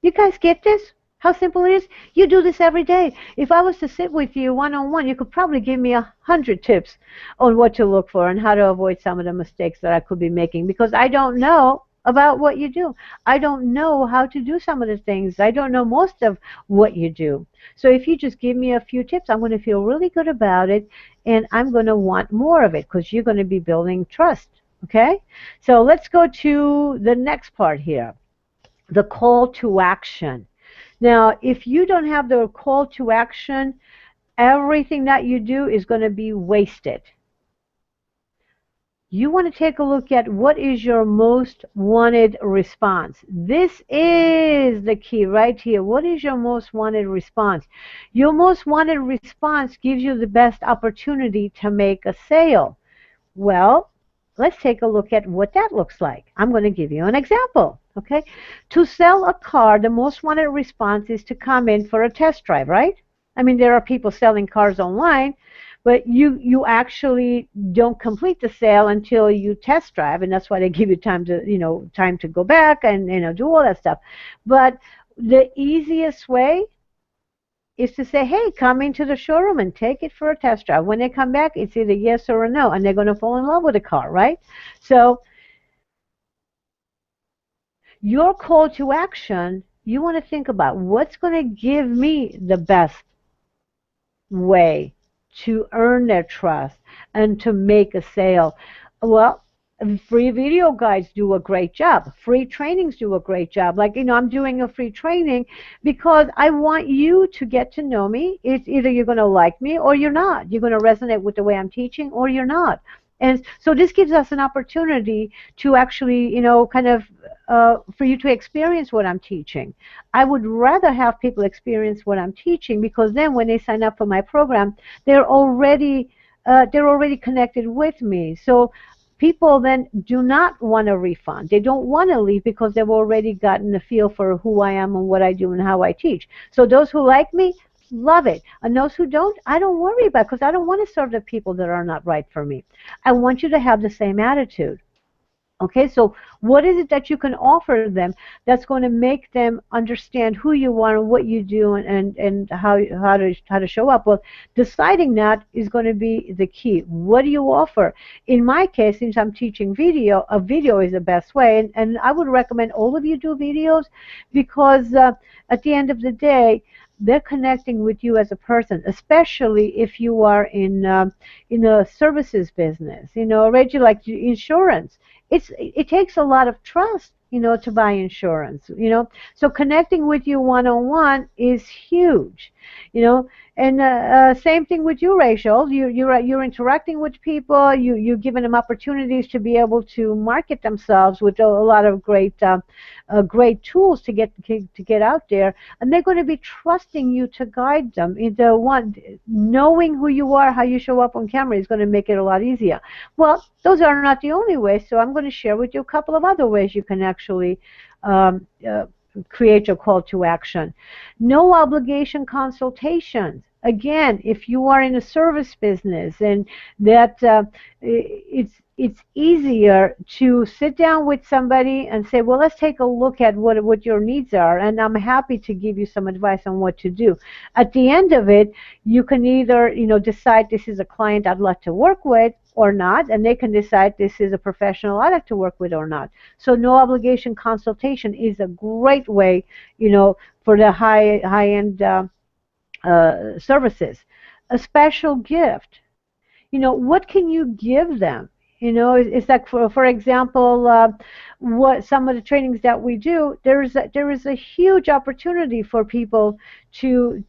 You guys get this? How simple it is? You do this every day. If I was to sit with you one-on-one, you could probably give me 100 tips on what to look for and how to avoid some of the mistakes that I could be making, because I don't know. about what you do. I don't know how to do some of the things. I don't know most of what you do. So if you just give me a few tips, I'm going to feel really good about it, and I'm going to want more of it because you're going to be building trust. Okay? So let's go to the next part here, the call to action. Now, if you don't have the call to action, everything that you do is going to be wasted. You want to take a look at what is your most wanted response. This is the key right here. What is your most wanted response? Your most wanted response gives you the best opportunity to make a sale. Well, let's take a look at what that looks like. I'm going to give you an example. Okay? To sell a car, the most wanted response is to come in for a test drive, right? I mean, there are people selling cars online, but you actually don't complete the sale until you test drive, and that's why they give you time to go back and do all that stuff. But the easiest way is to say, hey, come into the showroom and take it for a test drive. When they come back, it's either yes or a no, and they're going to fall in love with the car, right? So your call to action, you want to think about what's going to give me the best way to earn their trust and to make a sale. Well, free video guides do a great job. Free trainings do a great job. Like, I'm doing a free training because I want you to get to know me. It's either you're going to like me or you're not. You're going to resonate with the way I'm teaching or you're not. And so this gives us an opportunity to actually, kind of for you to experience what I'm teaching. I would rather have people experience what I'm teaching because then when they sign up for my program, they're already connected with me. So people then do not want a refund. They don't want to leave because they've already gotten a feel for who I am and what I do and how I teach. So those who like me, love it. And those who don't, I don't worry about because I don't want to serve the people that are not right for me. I want you to have the same attitude. Okay, so what is it that you can offer them that's going to make them understand who you are and what you do and how to show up? Well, deciding that is going to be the key. What do you offer? In my case, since I'm teaching video, a video is the best way, and I would recommend all of you do videos because at the end of the day, they're connecting with you as a person, especially if you are in a services business. Already like insurance. It takes a lot of trust, to buy insurance. So connecting with you one-on-one is huge. And same thing with you, Rachel. You're interacting with people. You're giving them opportunities to be able to market themselves with a lot of great tools to get out there, and they're going to be trusting you to guide them. Knowing who you are, how you show up on camera is going to make it a lot easier. Well, those are not the only ways, so I'm going to share with you a couple of other ways you can actually create your call to action. No obligation consultations. Again, if you are in a service business and that it's easier to sit down with somebody and say, well, let's take a look at what your needs are, and I'm happy to give you some advice on what to do. At the end of it, you can either decide this is a client I'd like to work with or not, and they can decide this is a professional I'd like to work with or not. So no obligation consultation is a great way, for the high-end services. A special gift. What can you give them? It's like, for example, what some of the trainings that we do, there is a huge opportunity for people to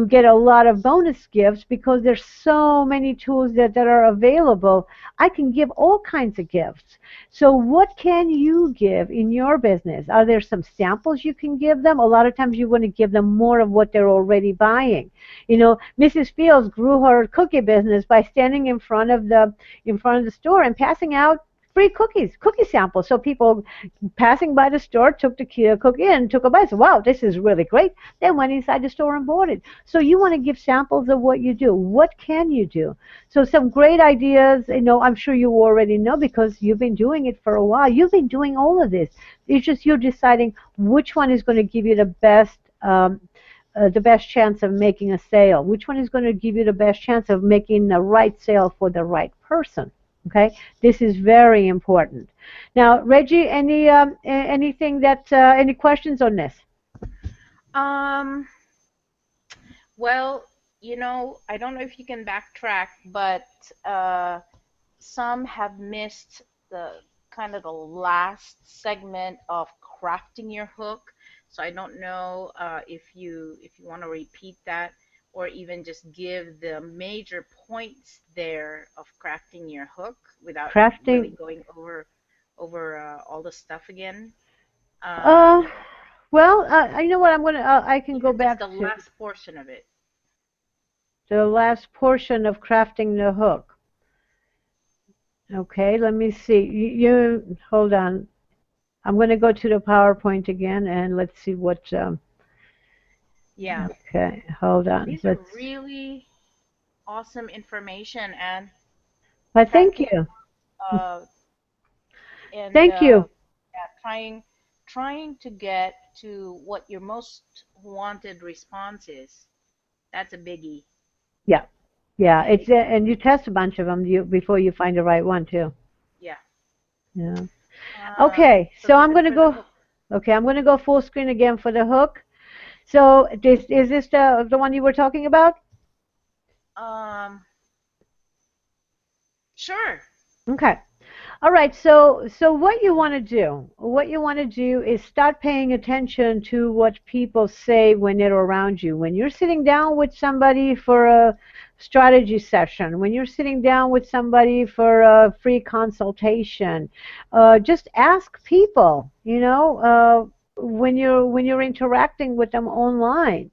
get a lot of bonus gifts because there's so many tools that are available. I can give all kinds of gifts. So what can you give in your business? Are there some samples you can give them? A lot of times you want to give them more of what they're already buying. Mrs. Fields grew her cookie business by standing in front of the store and passing out free cookie samples. So people passing by the store took the cookie and took a bite. Said, wow, this is really great. Then went inside the store and bought it. So you want to give samples of what you do. What can you do? So some great ideas, I'm sure you already know because you've been doing it for a while. You've been doing all of this. It's just you're deciding which one is going to give you the best chance of making a sale. Which one is going to give you the best chance of making the right sale for the right person? Okay, this is very important. Now, Reggie, anything that any questions on this? Um, well, I don't know if you can backtrack, but uh, some have missed the kind of the last segment of crafting your hook. So I don't know if you want to repeat that or even just give the major points there of crafting your hook without really Crafting. going over all the stuff again. Uh, Um, well, you know what? I can go Even just back the to last portion of it. the last portion of crafting the hook. Okay, let me see. You hold on. I'm going to go to the PowerPoint again, and let's see what. Yeah, Okay, hold on. these are really awesome information and But thank crafting you. uh, and Thank you. yeah, trying to get to what your most wanted response is. That's a biggie. Yeah, yeah. Biggie. And you test a bunch of them before you find the right one too. Yeah. Yeah. Okay, So so these I'm are going to for the go. hook. Okay, I'm going to go full screen again for the hook. So this is this the one you were talking about? Um, sure. Okay. All right, so what you want to do is start paying attention to what people say when they're around you. When you're sitting down with somebody for a strategy session, when you're sitting down with somebody for a free consultation, just ask people, when you're interacting with them online,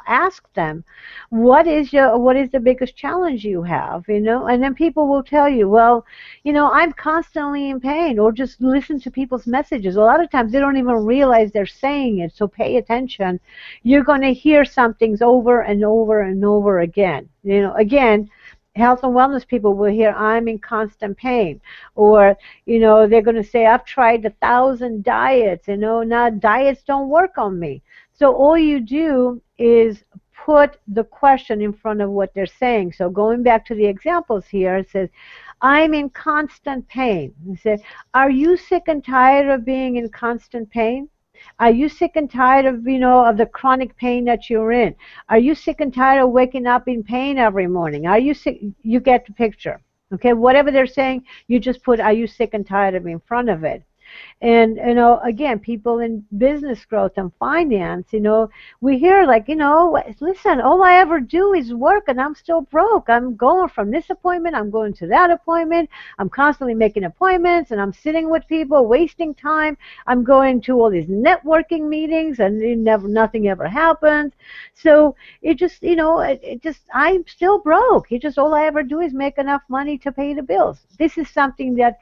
ask them, what is the biggest challenge you have, and then people will tell you, well, I'm constantly in pain, or just listen to people's messages. A lot of times they don't even realize they're saying it, so pay attention. You're going to hear some things over and over and over again. Again, health and wellness people will hear, I'm in constant pain. Or, they're going to say, I've tried 1,000 diets, now diets don't work on me. So all you do is put the question in front of what they're saying. So going back to the examples here, it says, I'm in constant pain. He said, are you sick and tired of being in constant pain? Are you sick and tired of the chronic pain that you're in? Are you sick and tired of waking up in pain every morning? Are you sick? You get the picture. Okay, whatever they're saying, you just put, are you sick and tired of in front of it. And, again, people in business growth and finance, we hear like, listen, all I ever do is work and I'm still broke. I'm going from this appointment, I'm going to that appointment. I'm constantly making appointments and I'm sitting with people, wasting time. I'm going to all these networking meetings and nothing ever happens. So it just, I'm still broke. It just, all I ever do is make enough money to pay the bills. This is something that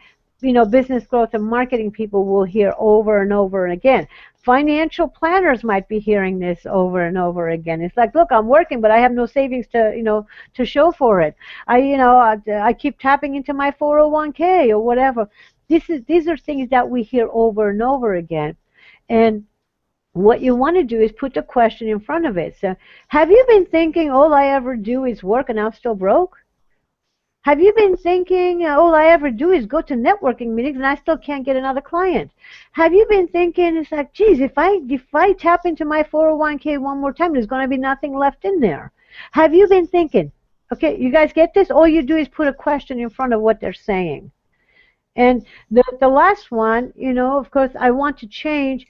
business growth and marketing people will hear over and over again. Financial planners might be hearing this over and over again. It's like, look, I'm working, but I have no savings to show for it. I keep tapping into my 401k or whatever. These are things that we hear over and over again. And what you want to do is put the question in front of it. So, have you been thinking all I ever do is work and I'm still broke? Have you been thinking, all I ever do is go to networking meetings and I still can't get another client? Have you been thinking, it's like, geez, if I tap into my 401k one more time, there's going to be nothing left in there? Have you been thinking, okay, you guys get this? All you do is put a question in front of what they're saying. And the last one, of course, I want to change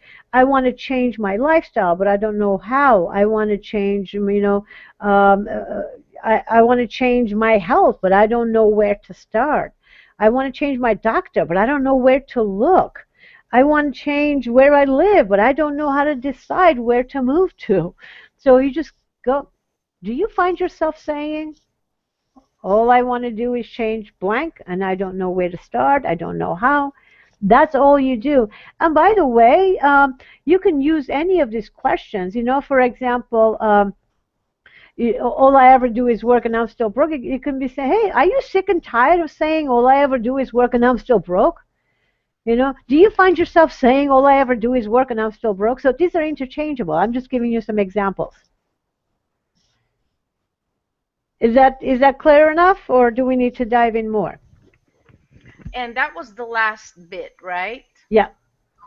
my lifestyle, but I don't know how. I want to change, I want to change my health, but I don't know where to start. I want to change my doctor, but I don't know where to look. I want to change where I live, but I don't know how to decide where to move to. So you just go. Do you find yourself saying, all I want to do is change blank, and I don't know where to start. I don't know how. That's all you do. And by the way, you can use any of these questions. For example, all I ever do is work and I'm still broke. You can be saying, hey, are you sick and tired of saying all I ever do is work and I'm still broke? Do you find yourself saying all I ever do is work and I'm still broke? So these are interchangeable. I'm just giving you some examples. Is that clear enough, or do we need to dive in more? And that was the last bit, right? Yeah.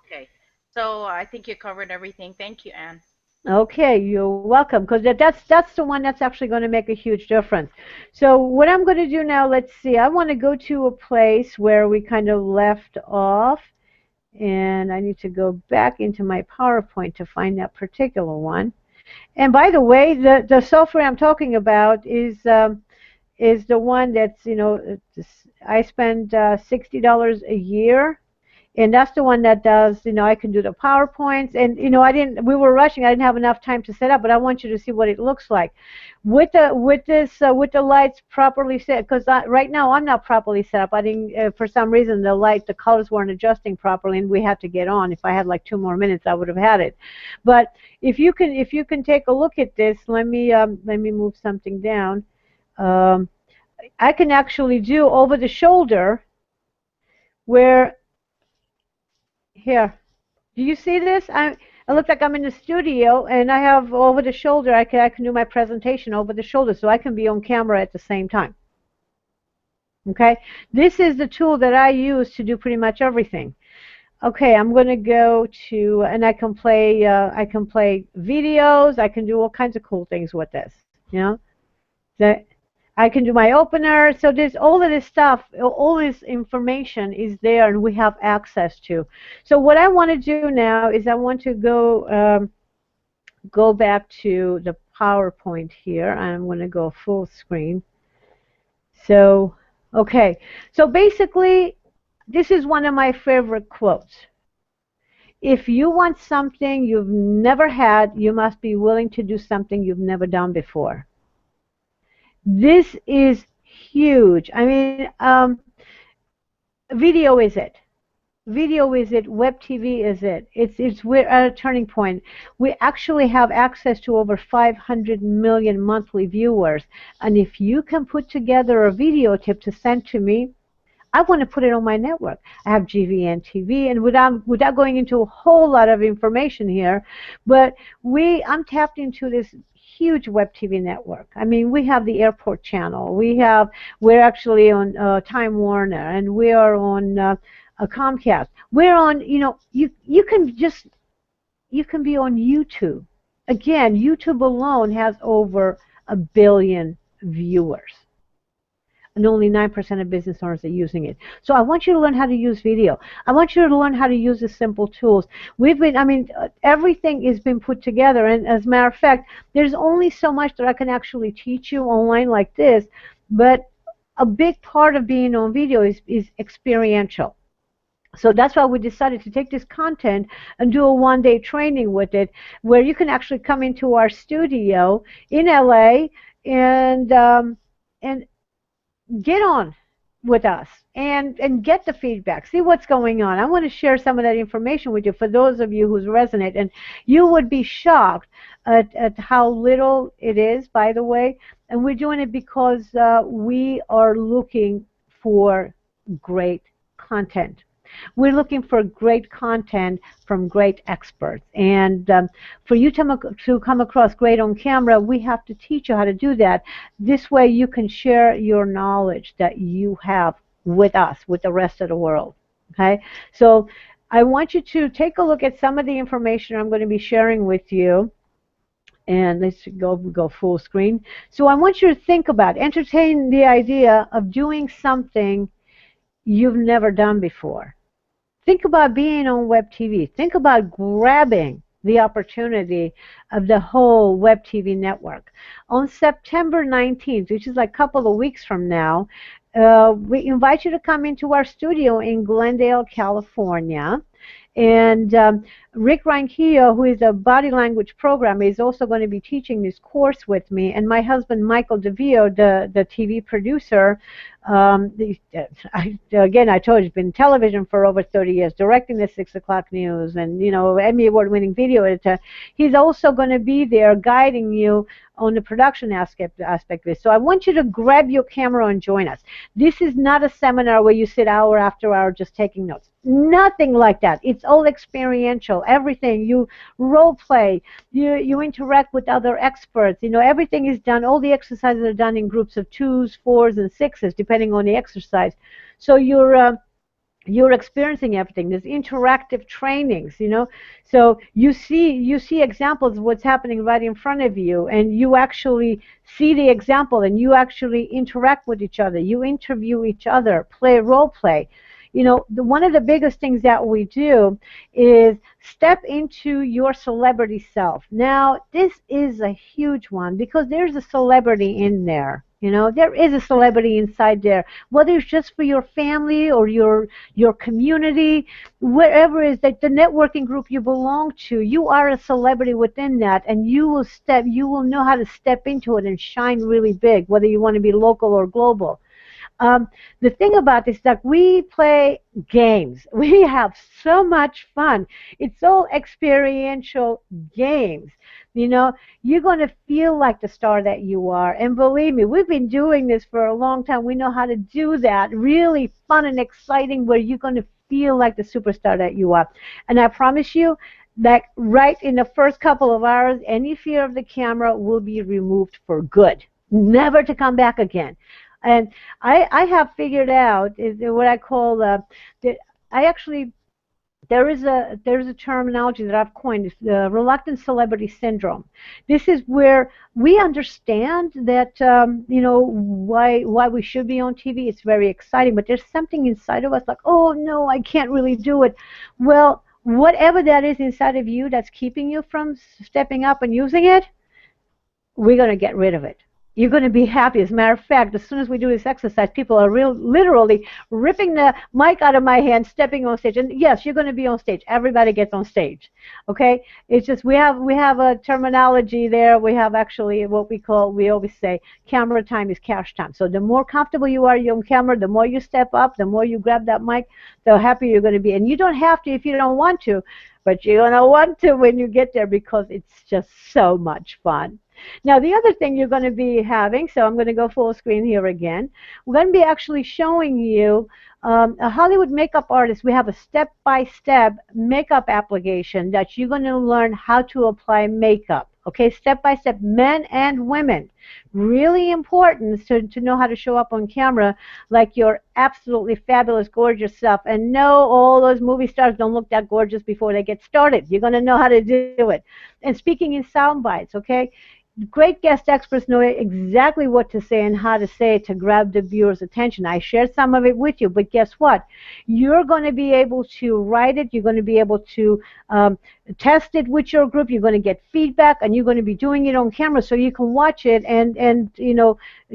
Okay. So I think you covered everything. Thank you, Anne. Okay, you're welcome. Because that's the one that's actually going to make a huge difference. So what I'm going to do now, let's see. I want to go to a place where we kind of left off, and I need to go back into my PowerPoint to find that particular one. And by the way, the software I'm talking about is the one that's, I spend $60 a year, and that's the one that does, I can do the PowerPoints, and we were rushing, I didn't have enough time to set up, but I want you to see what it looks like with the lights properly set, because right now I'm not properly set up. I didn't, for some reason the colors weren't adjusting properly, and we had to get on. If I had like 2 more minutes, I would have had it. But if you can take a look at this, let me move something down. um, I can actually do over the shoulder, where here. Do you see this? I look like I'm in the studio, and I have over the shoulder. I can do my presentation over the shoulder, so I can be on camera at the same time. Okay, this is the tool that I use to do pretty much everything. Okay, I'm going to go to, and I can play videos. I can do all kinds of cool things with this. You know, that I can do my opener. So there's all of this stuff, all this information is there, and we have access to. So what I want to do now is I want to go back to the PowerPoint here. I'm going to go full screen. So, okay. So basically, this is one of my favorite quotes. If you want something you've never had, you must be willing to do something you've never done before. This is huge. I mean, video is it. Video is it. Web TV is it. We're at a turning point. We actually have access to over 500 million monthly viewers, and if you can put together a video tip to send to me, I want to put it on my network. I have GVN TV, and without going into a whole lot of information here, but I'm tapped into this huge web TV network. I mean, we have the airport channel. We're actually on Time Warner, and we are on a Comcast. We're on, you can be on YouTube. Again, YouTube alone has over 1 billion viewers, and only 9% of business owners are using it. So I want you to learn how to use video. I want you to learn how to use the simple tools. Everything has been put together, and as a matter of fact, there's only so much that I can actually teach you online like this, but a big part of being on video is experiential. So that's why we decided to take this content and do a one-day training with it, where you can actually come into our studio in LA and get on with us and get the feedback, see what's going on. I want to share some of that information with you for those of you who's resonate, and you would be shocked at how little it is, by the way. And we're doing it because we are looking for great content. We're looking for great content from great experts. And for you to come across great on camera, we have to teach you how to do that. This way you can share your knowledge that you have with us, with the rest of the world. Okay? So I want you to take a look at some of the information I'm going to be sharing with you. And let's go full screen. So I want you to think about, entertain the idea of doing something you've never done before. Think about being on Web TV. Think about grabbing the opportunity of the whole Web TV network. On September 19th, which is like a couple of weeks from now, we invite you to come into our studio in Glendale, California. And Rick Ranquillo, who is a body language programmer, is also going to be teaching this course with me. And my husband, Michael DeVere, the TV producer, again, I told you, he's been in television for over 30 years, directing the 6 o'clock news, and, Emmy Award-winning video editor. He's also going to be there guiding you on the production aspect of it. So I want you to grab your camera and join us. This is not a seminar where you sit hour after hour just taking notes. Nothing like that. It's all experiential. Everything you role play, you interact with other experts. Everything is done. All the exercises are done in groups of twos, fours, and sixes, depending on the exercise. So you're experiencing everything. There's interactive trainings, so you see examples of what's happening right in front of you, and you actually see the example, and you actually interact with each other. You interview each other, play role play. One of the biggest things that we do is step into your celebrity self. Now, this is a huge one because there's a celebrity in there. There is a celebrity inside there, whether it's just for your family or your community, wherever it is that the networking group you belong to, you are a celebrity within that, and you will know how to step into it and shine really big, whether you want to be local or global. Um, the thing about this is that we play games. We have so much fun. It's all experiential games. You're going to feel like the star that you are. And believe me, we've been doing this for a long time. We know how to do that. Really fun and exciting, where you're going to feel like the superstar that you are. And I promise you that right in the first couple of hours, any fear of the camera will be removed for good, never to come back again. And I have figured out is what I call I actually there's a terminology that I've coined. It's the reluctant celebrity syndrome. This is where we understand that why we should be on TV. It's very exciting, but there's something inside of us like, oh no, I can't really do it. Well, whatever that is inside of you that's keeping you from stepping up and using it, we're going to get rid of it. You're going to be happy. As a matter of fact, as soon as we do this exercise, people are literally ripping the mic out of my hand, stepping on stage. And yes, you're going to be on stage. Everybody gets on stage. Okay? It's just we have a terminology there. We have actually what we always say, camera time is cash time. So the more comfortable you are on camera, the more you step up, the more you grab that mic, the happier you're going to be. And you don't have to if you don't want to, but you're going to want to when you get there because it's just so much fun. Now, the other thing you're going to be having, so I'm going to go full screen here again. We're going to be actually showing you a Hollywood makeup artist. We have a step-by-step makeup application that you're going to learn how to apply makeup. Okay, step-by-step, men and women. Really important to know how to show up on camera like your absolutely fabulous, gorgeous self. And no, all those movie stars don't look that gorgeous before they get started. You're going to know how to do it. And speaking in sound bites, okay? Great guest experts know exactly what to say and how to say it to grab the viewer's attention. I shared some of it with you, but guess what? You're going to be able to write it. You're going to be able to test it with your group. You're going to get feedback, and you're going to be doing it on camera so you can watch it and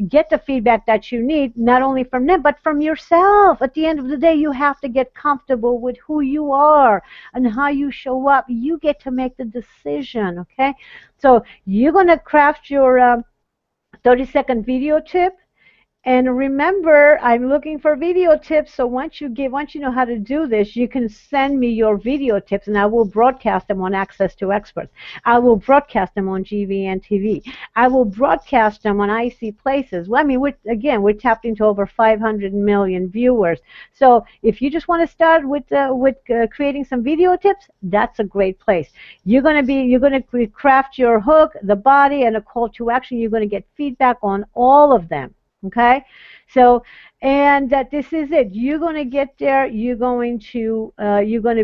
get the feedback that you need, not only from them, but from yourself. At the end of the day, you have to get comfortable with who you are and how you show up. You get to make the decision, okay? So you're going to craft your 30-second video tip. And remember, I'm looking for video tips, so once you know how to do this, you can send me your video tips, and I will broadcast them on Access to Experts. I will broadcast them on GVN TV. I will broadcast them on IC Places. Well, I mean, we're tapped into over 500 million viewers. So if you just want to start with creating some video tips, that's a great place. You're going to craft your hook, the body, and a call to action. You're going to get feedback on all of them. Okay, so and that this is it. You're going to get there. You're going to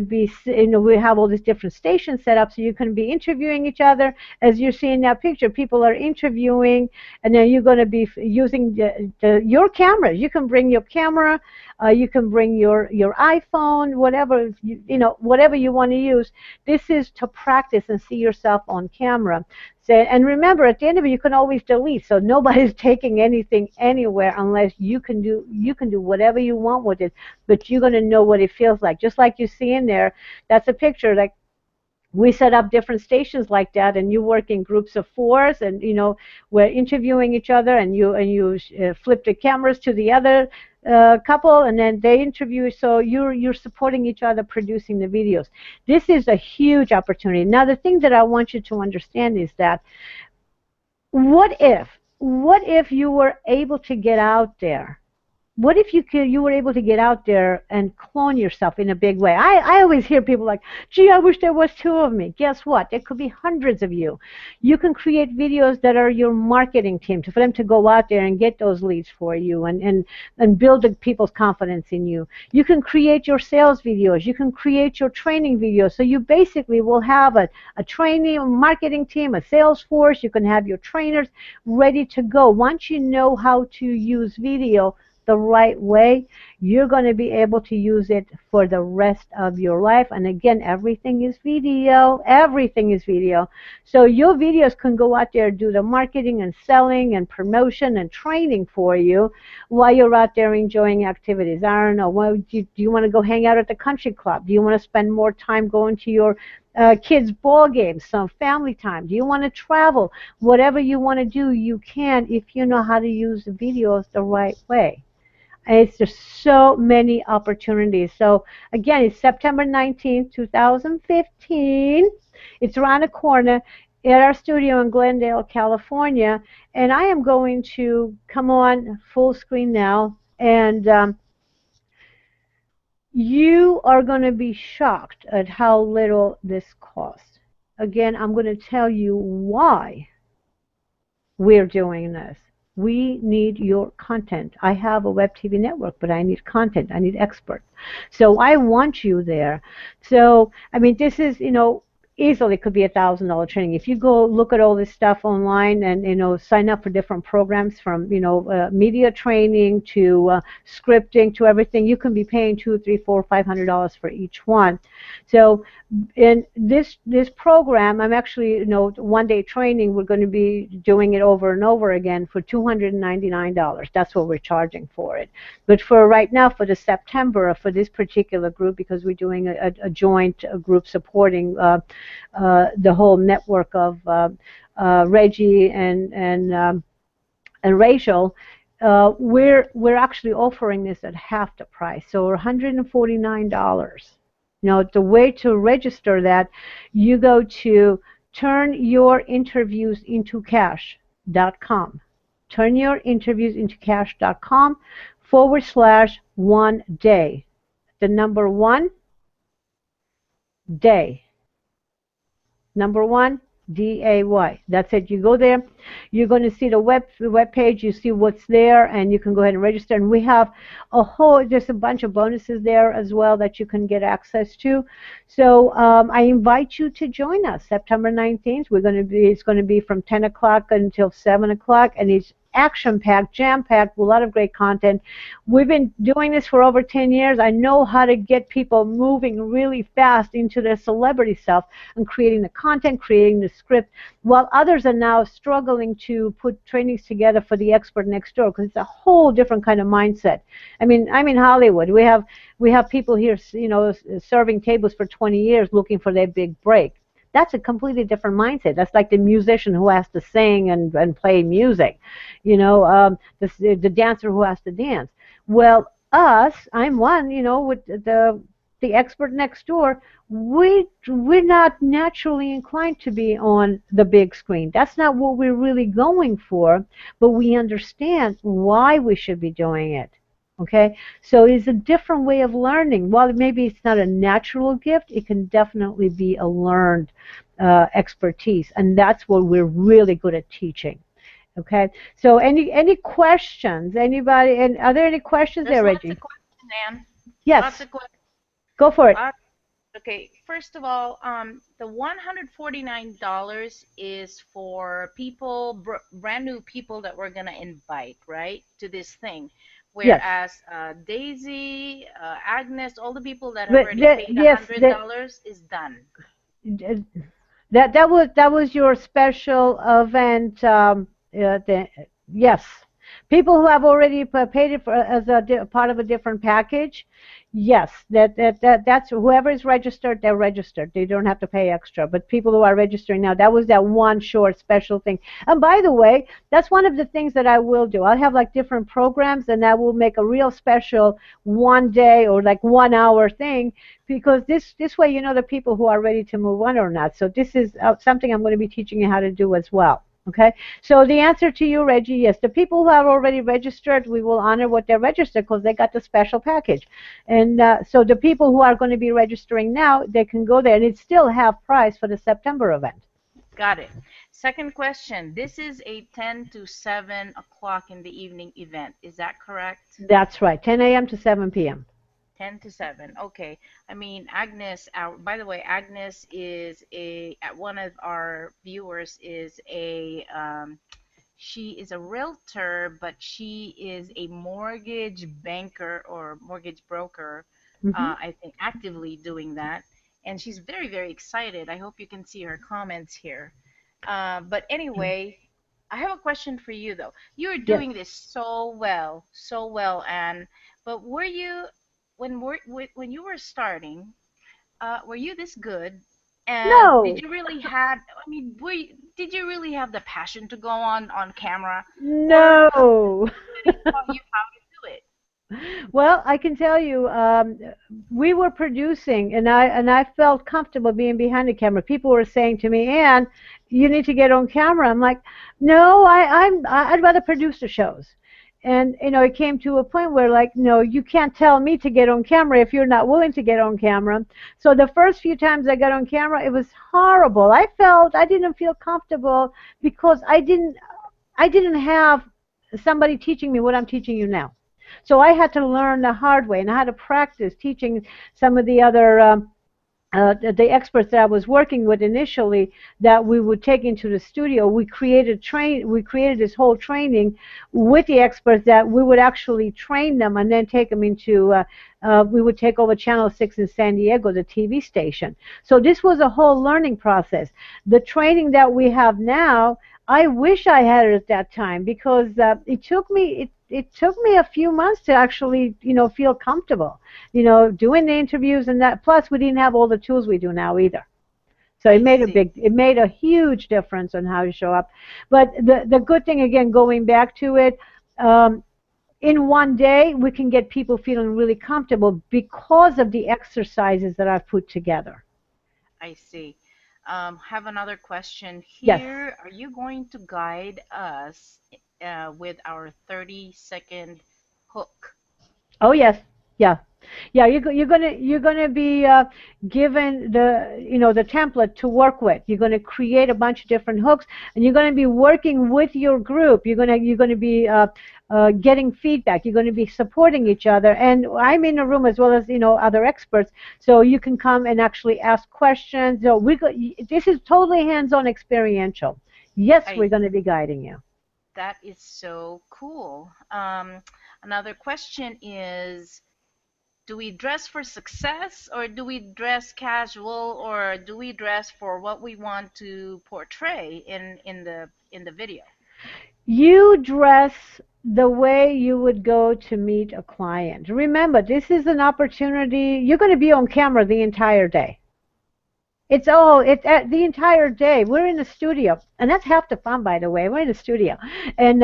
be. We have all these different stations set up, so you can be interviewing each other. As you're seeing that picture, people are interviewing, and then you're going to be using your cameras. You can bring your camera. You can bring your iPhone, whatever whatever you want to use. This is to practice and see yourself on camera. And remember, at the end of it, you can always delete. So nobody's taking anything anywhere unless you can do whatever you want with it. But you're going to know what it feels like. Just like you see in there, that's a picture. Like we set up different stations like that, and you work in groups of fours, and we're interviewing each other, and you flip the cameras to the other couple, and then they interview. So you're supporting each other, producing the videos. This is a huge opportunity. Now, the thing that I want you to understand is that what if you were able to get out there? what if you were able to get out there and clone yourself in a big way? I always hear people like, gee, I wish there was two of me. Guess what? There could be hundreds of you. You can create videos that are your marketing team for them to go out there and get those leads for you and build the people's confidence in you. You can create your sales videos. You can create your training videos. So you basically will have a training, a marketing team, a sales force. You can have your trainers ready to go. Once you know how to use video the right way, you're going to be able to use it for the rest of your life. And again, everything is video. Everything is video. So your videos can go out there, do the marketing and selling and promotion and training for you while you're out there enjoying activities. I don't know. Well, do you want to go hang out at the country club? Do you want to spend more time going to your kids' ball games, some family time? Do you want to travel? Whatever you want to do, you can if you know how to use the videos the right way. It's just so many opportunities. So again, it's September 19th, 2015. It's around the corner at our studio in Glendale, California. And I am going to come on full screen now. And you are going to be shocked at how little this costs. Again, I'm going to tell you why we're doing this. We need your content. I have a web TV network, but I need content. I need experts. So I want you there. So, I mean, this is, easily could be $1,000 training. If you go look at all this stuff online and, sign up for different programs from, media training to scripting to everything, you can be paying $200, $300, $400, $500 for each one. So in this program, I'm actually, one-day training, we're going to be doing it over and over again for $299. That's what we're charging for it. But for right now, for the September, for this particular group, because we're doing a joint group supporting the whole network of Reggie and Rachel, we're actually offering this at half the price, so $149. The way to register that, you go to turnyourinterviewsintocash.com. turnyourinterviewsintocash.com/1day. The number 1day. Number 1, DAY. That's it. You go there. You're going to see the web page. You see what's there, and you can go ahead and register. And we have there's a bunch of bonuses there as well that you can get access to. So I invite you to join us September 19th. It's going to be from 10 o'clock until 7 o'clock, and it's action-packed, jam-packed, with a lot of great content. We've been doing this for over 10 years. I know how to get people moving really fast into their celebrity self and creating the content, creating the script, while others are now struggling to put trainings together for the expert next door, because it's a whole different kind of mindset. I mean, I'm in Hollywood. We have people here, serving tables for 20 years looking for their big break. That's a completely different mindset. That's like the musician who has to sing and play music, the dancer who has to dance. Well, I'm one, with the expert next door. We're not naturally inclined to be on the big screen. That's not what we're really going for, but we understand why we should be doing it. Okay, so it's a different way of learning. While maybe it's not a natural gift, it can definitely be a learned expertise, and that's what we're really good at teaching. Okay, so any questions? Anybody? And are there any questions there, Reggie? Lots of questions, Ann. Yes. Lots of questions. Go for it. Okay, first of all, the $149 is for people, brand new people that we're gonna invite, right, to this thing. Whereas Daisy, Agnes, all the people that have already paid $100 is done. That was your special event. Yes, people who have already paid it for as a part of a different package. Yes, that's whoever is registered, they're registered. They don't have to pay extra. But people who are registering now, that was that one short special thing. And by the way, that's one of the things that I will do. I'll have like different programs, and I will make a real special 1 day or like 1 hour thing, because this way the people who are ready to move on or not. So this is something I'm going to be teaching you how to do as well. Okay, so the answer to you, Reggie, yes. The people who have already registered, we will honor what they're registered because they got the special package. And so the people who are going to be registering now, they can go there, and it's still half price for the September event. Got it. Second question. This is a 10 to 7 o'clock in the evening event. Is that correct? That's right, 10 a.m. to 7 p.m. 10 to 7. Okay. I mean, Agnes, by the way, Agnes is one of our viewers is she is a realtor, but she is a mortgage banker or mortgage broker, Hmm. I think actively doing that. And she's very, very excited. I hope you can see her comments here. But anyway, I have a question for you though. You're Yes. doing this so well, and but were you when you were starting, were you this good? And did No, you really had, I mean, did you really have the passion to go on camera, or no. somebody taught you how to do it? Well, I can tell you, we were producing, and I felt comfortable being behind the camera. People were saying to me, "Ann, you need to get on camera." I'm like, "No, I'd rather produce the shows." And it came to a point where, like, no, you can't tell me to get on camera if you're not willing to get on camera. So the first few times I got on camera, it was horrible. I didn't feel comfortable because I didn't have somebody teaching me what I'm teaching you now. So I had to learn the hard way, and I had to practice teaching some of the other the experts that I was working with initially that we would take into the studio. We created this whole training with the experts that we would actually train them and then take them into we would take over Channel 6 in San Diego, the TV station. So this was a whole learning process. The training that we have now, I wish I had it at that time because it took me a few months to actually feel comfortable doing the interviews and that. Plus, we didn't have all the tools we do now either. So I see. it made a huge difference on how you show up. But the good thing, again, going back to it, um, in one day, we can get people feeling really comfortable because of the exercises that I've put together. I see. Have another question Yes. here. Are you going to guide us with our 30-second hook? Oh yes, yeah, yeah. You're gonna be given the template to work with. You're gonna create a bunch of different hooks, and you're gonna be working with your group. You're gonna be getting feedback. You're gonna be supporting each other. And I'm in the room as well as other experts, so you can come and actually ask questions. So this is totally hands-on experiential. Yes, I we're gonna be guiding you. That is so cool. Another question is, do we dress for success, or do we dress casual, or do we dress for what we want to portray in the video? You dress the way you would go to meet a client. Remember, this is an opportunity. You're going to be on camera the entire day. It's the entire day. We're in the studio, and that's half the fun, by the way. We're in the studio, and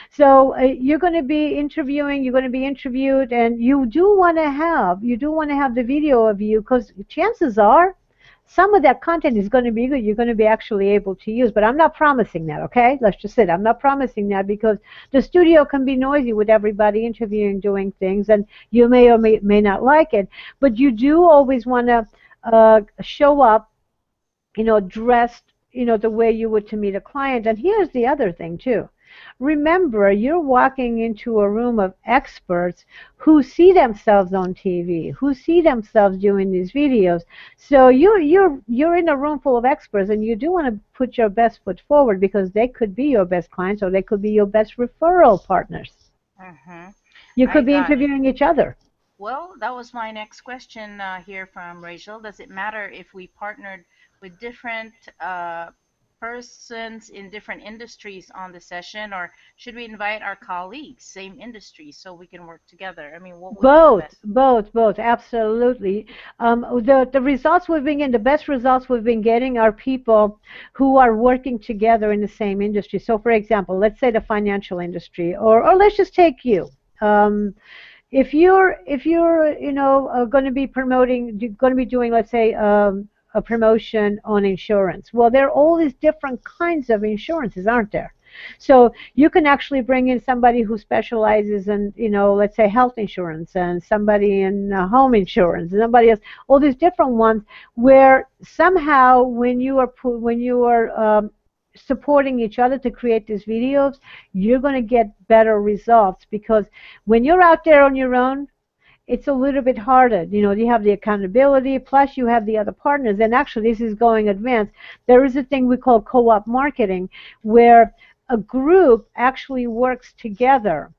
so you're going to be interviewing. You're going to be interviewed, and you do want to have the video of you because chances are some of that content is going to be good. You're going to be actually able to use, but I'm not promising that. Okay, let's just say I'm not promising that because the studio can be noisy with everybody interviewing, doing things, and you may or may not like it. But you do always want to show up dressed, the way you would to meet a client. And here's the other thing too. Remember, you're walking into a room of experts who see themselves on TV, who see themselves doing these videos. So you're in a room full of experts, and you do want to put your best foot forward because they could be your best clients or they could be your best referral partners. Mm-hmm. You I could be got it. interviewing each other. Well, that was my next question here from Rachel. Does it matter if we partnered with different persons in different industries on the session, or should we invite our colleagues, same industry, so we can work together? I mean, what would be the Both, best? both, both, absolutely. The results we've been getting, the best results we've been getting are people who are working together in the same industry. So, for example, let's say the financial industry, or let's just take you. If you're going to be promoting, going to be doing, let's say, a promotion on insurance. Well, there are all these different kinds of insurances, aren't there? So you can actually bring in somebody who specializes in, let's say health insurance, and somebody in home insurance, and somebody else, all these different ones, where somehow when you are supporting each other to create these videos, you're going to get better results, because when you're out there on your own, it's a little bit harder. You have the accountability, plus you have the other partners. And actually, this is going advanced. There is a thing we call co-op marketing, where a group actually works together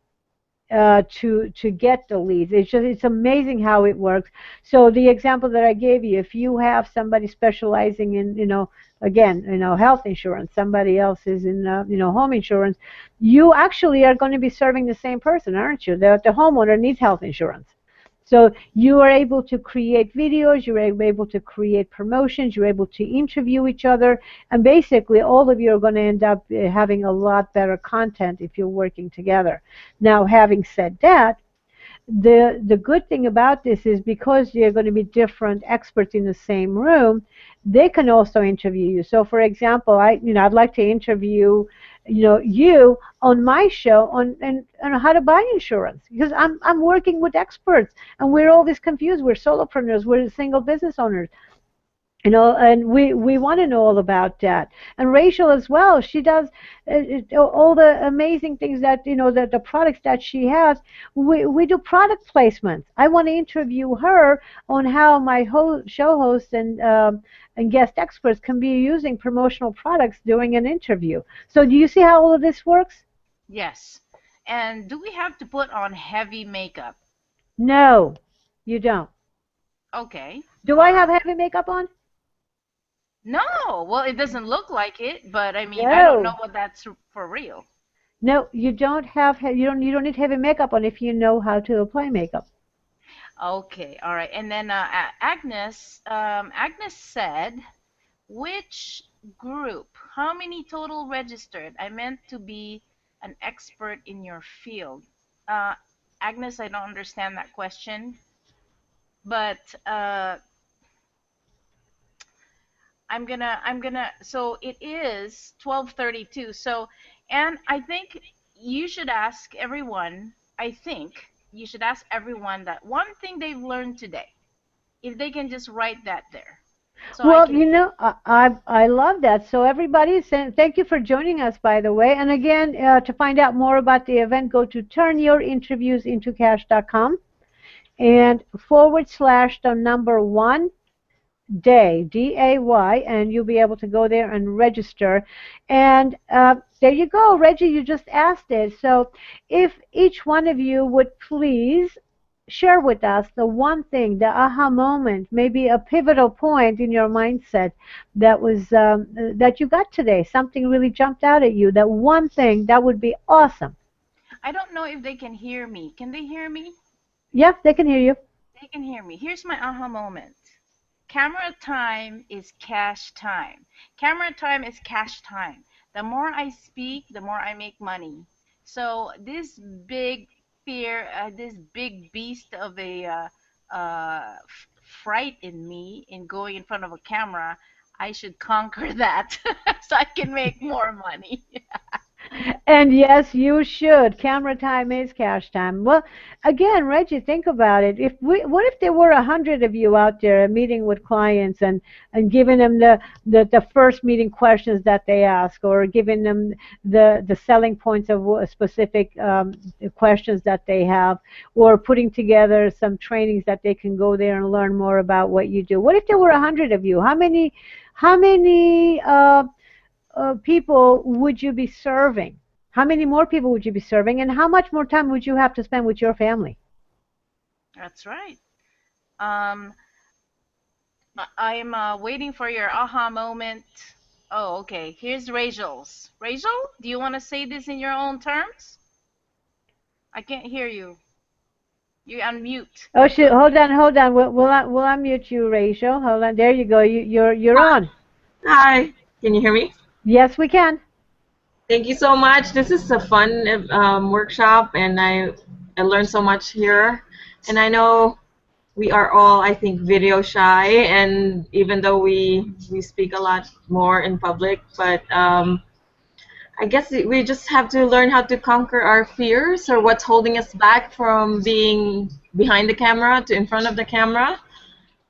to get the leads. It's amazing how it works. So the example that I gave you, if you have somebody specializing in, again, health insurance, somebody else is in, home insurance, you actually are going to be serving the same person, aren't you? The homeowner needs health insurance. So you are able to create videos, you're able to create promotions, you're able to interview each other, and basically all of you are going to end up having a lot better content if you're working together. Now, having said that, the good thing about this is, because you're going to be different experts in the same room, they can also interview you. So, for example, I'd like to interview, you on my show on how to buy insurance, because I'm working with experts, and we're always confused. We're solopreneurs, we're single business owners. And we want to know all about that. And Rachel as well, she does all the amazing things that, the products that she has. We do product placements. I want to interview her on how my show hosts and guest experts can be using promotional products during an interview. So do you see how all of this works? Yes. And do we have to put on heavy makeup? No, you don't. Okay. Do I have heavy makeup on? No. Well, it doesn't look like it, but I mean, I don't know No. what that's for real. No, you don't have you don't need heavy makeup on if you know how to apply makeup. Okay. All right. And then Agnes said, which group? How many total registered? I meant to be an expert in your field. Uh, Agnes, I don't understand that question, but so it is 12:32. So, and I think you should ask everyone, I think you should ask everyone that one thing they've learned today. If they can just write that there. So I Well, can I love that. So everybody, thank you for joining us, by the way. And again, to find out more about the event, go to turnyourinterviewsintocash.com and / the number one day, DAY, and you'll be able to go there and register. And there you go, Reggie, you just asked it. So if each one of you would please share with us the one thing, the aha moment, maybe a pivotal point in your mindset that was that you got today, something really jumped out at you, that one thing, that would be awesome. I don't know if they can hear me. Can they hear me? Yeah, they can hear you. They can hear me. Here's my aha moment. Camera time is cash time. Camera time is cash time. The more I speak, the more I make money. So this big fear, this big beast of a fright in me in going in front of a camera, I should conquer that so I can make more money. And yes, you should. Camera time is cash time. Well, again, Reggie, think about it. What if there were 100 of you out there meeting with clients and giving them the first meeting questions that they ask, or giving them the selling points of specific questions that they have, or putting together some trainings that they can go there and learn more about what you do. What if there were 100 of you? How many people would you be serving? How many more people would you be serving? And how much more time would you have to spend with your family? That's right. Um, I am waiting for your aha moment. Oh, okay. Here's Rachel's. Rachel, do you want to say this in your own terms? I can't hear you. You unmute. Oh, shoot. Hold on. We'll unmute you, Rachel. Hold on. There you go. You're on. Hi, can you hear me? Yes, we can. Thank you so much. This is a fun workshop, and I learned so much here. And I know we are all, I think, video shy, and even though we speak a lot more in public, but I guess we just have to learn how to conquer our fears or what's holding us back from being behind the camera to in front of the camera.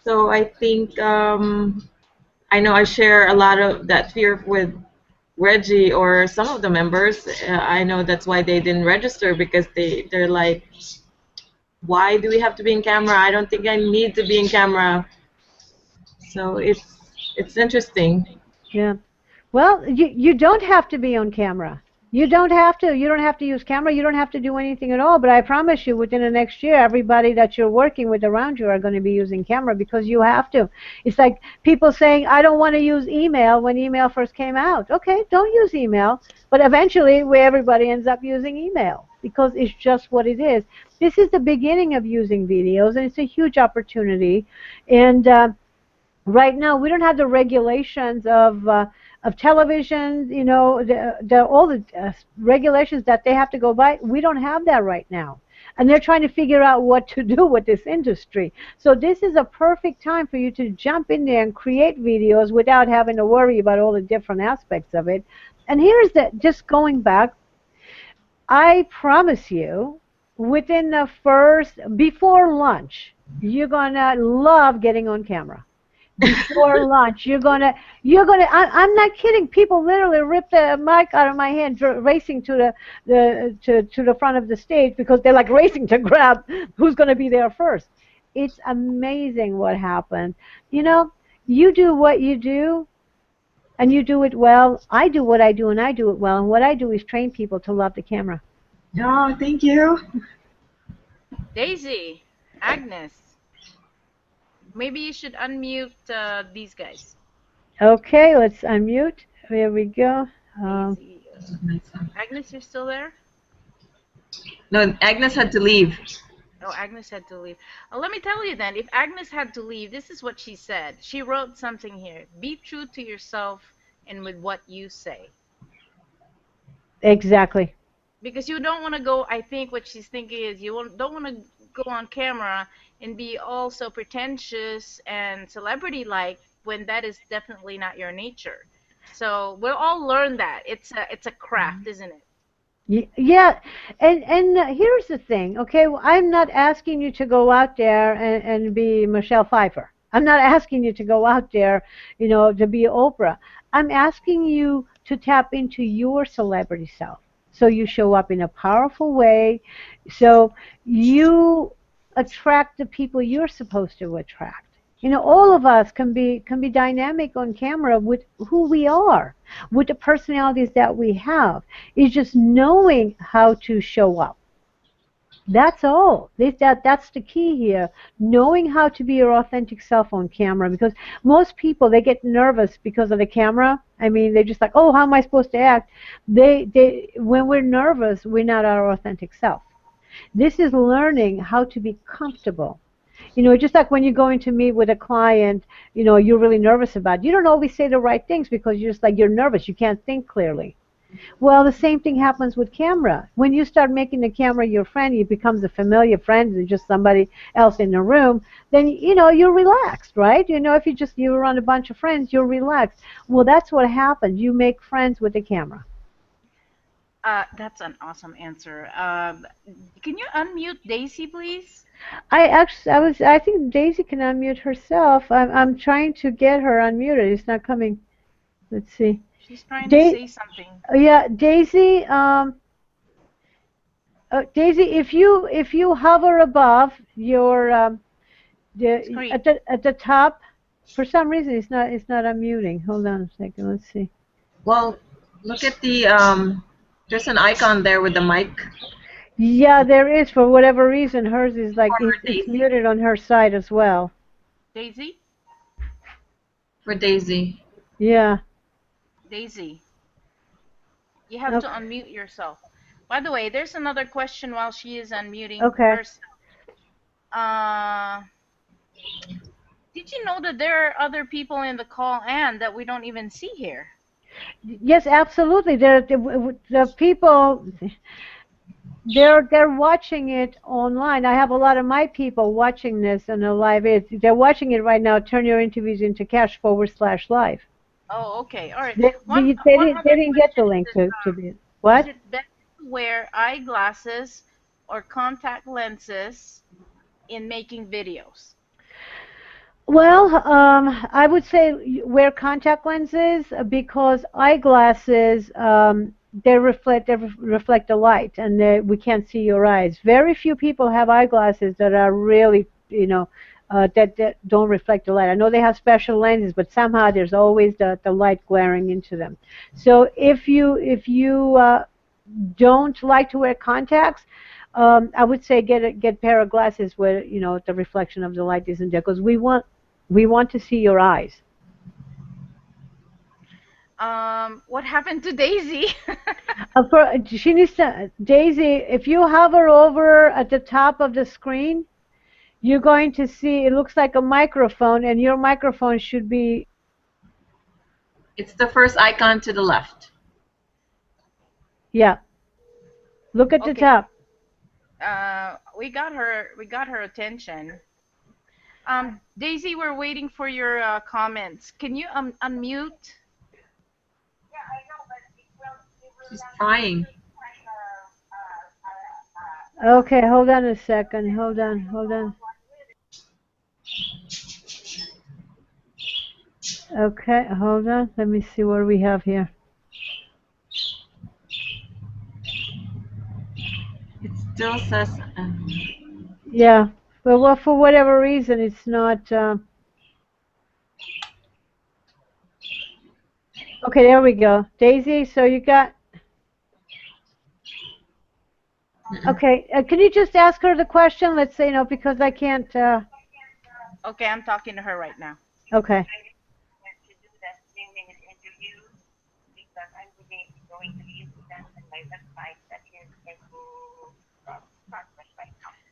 So I think I know I share a lot of that fear with Reggie or some of the members. I know that's why they didn't register, because they're like, why do we have to be in camera? I don't think I need to be in camera. So it's interesting. Yeah. Well, you don't have to be on camera. You don't have to. You don't have to use camera. You don't have to do anything at all. But I promise you, within the next year, everybody that you're working with around you are going to be using camera because you have to. It's like people saying, I don't want to use email when email first came out. Okay, don't use email. But eventually, where everybody ends up using email because it's just what it is. This is the beginning of using videos, and it's a huge opportunity. And right now, we don't have the regulations of television, you know, all the regulations that they have to go by. We don't have that right now. And they're trying to figure out what to do with this industry. So this is a perfect time for you to jump in there and create videos without having to worry about all the different aspects of it. And here's the, just going back, I promise you, within the first, before lunch, you're going to love getting on camera. Before lunch, I'm not kidding. People literally rip the mic out of my hand, racing to the front of the stage because they're like racing to grab who's going to be there first. It's amazing what happens. You know, you do what you do, and you do it well. I do what I do, and I do it well. And what I do is train people to love the camera. Oh, thank you. Daisy, Agnes, maybe you should unmute these guys. Okay, let's unmute. There we go. Daisy, Agnes, you're still there? No, Agnes had to leave. Oh, Agnes had to leave. Let me tell you then, if Agnes had to leave, this is what she said. She wrote something here. Be true to yourself and with what you say. Exactly. Because you don't want to go, I think what she's thinking is you don't want to go on camera and be all so pretentious and celebrity-like when that is definitely not your nature. So we'll all learn that. It's a craft, isn't it? Yeah, and here's the thing, okay? I'm not asking you to go out there and be Michelle Pfeiffer. I'm not asking you to go out there, you know, to be Oprah. I'm asking you to tap into your celebrity self. So you show up in a powerful way, so you attract the people you're supposed to attract. You know, all of us can be dynamic on camera with who we are, with the personalities that we have. It's just knowing how to show up. That's all. That's the key here. Knowing how to be your authentic self on camera, because most people, they get nervous because of the camera. I mean, they're just like, oh, how am I supposed to act? When we're nervous, we're not our authentic self. This is learning how to be comfortable. You know, just like when you're going to meet with a client, you know, you're really nervous about. You don't always say the right things because you're just like, you're nervous. You can't think clearly. Well, the same thing happens with camera. When you start making the camera your friend, it becomes a familiar friend and just somebody else in the room, then, you know, you're relaxed, right? You know, if you're around a bunch of friends, you're relaxed. Well, that's what happens. You make friends with the camera. That's an awesome answer. Can you unmute Daisy, please? I think Daisy can unmute herself. I'm trying to get her unmuted. It's not coming. Let's see. She's trying to say something. Yeah, Daisy. Daisy, if you hover above your at the top, for some reason it's not unmuting. Hold on a second. Let's see. Well, look at the there's an icon there with the mic. Yeah, there is. For whatever reason, hers is like it's muted on her side as well. Daisy? For Daisy. Yeah. Daisy, you have to unmute yourself. By the way, there's another question while she is unmuting herself. Did you know that there are other people in the call and that we don't even see here? Yes, absolutely. The people. they're watching it online. I have a lot of my people watching this on a live. They're watching it right now. Turn your interviews into cash / live. Oh, okay. All right. They, One they, they one didn't they other didn't get the question link to the is what? it better to wear eyeglasses or contact lenses in making videos? Well, I would say wear contact lenses because eyeglasses they reflect the light, and we can't see your eyes. Very few people have eyeglasses that are really, that don't reflect the light. I know they have special lenses, but somehow there's always the light glaring into them. So if you don't like to wear contacts, I would say get a pair of glasses where the reflection of the light isn't there, because we want to see your eyes. What happened to Daisy? She needs to, Daisy, if you hover over at the top of the screen, you're going to see it looks like a microphone, and your microphone should be, It's the first icon to the left. yeah, look at the Okay. top. We got her attention. Daisy, we're waiting for your comments. Can you unmute? She's trying. Okay, hold on a second. Hold on. Okay, hold on. Let me see what we have here. It still says. Yeah, but well, for whatever reason, it's not. Okay, there we go. Daisy, so you got. Okay, can you just ask her the question? Let's say, because I can't. Okay, I'm talking to her right now. Okay.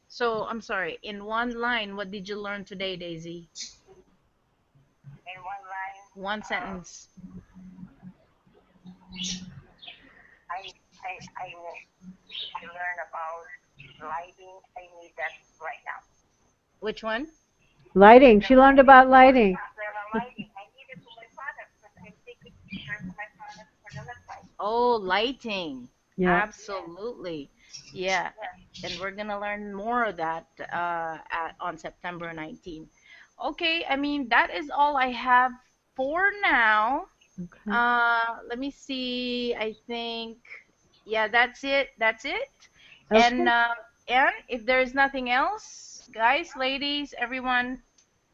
So I'm sorry. In one line, what did you learn today, Daisy? One sentence. Which one? Lighting. She learned about lighting. Oh, lighting. Yeah. Absolutely. Yeah. And we're gonna learn more of that on September 19th. Okay, I mean that is all I have for now. Okay. Let me see. I think, yeah, that's it. That's it. Okay. And if there is nothing else, guys, ladies, everyone,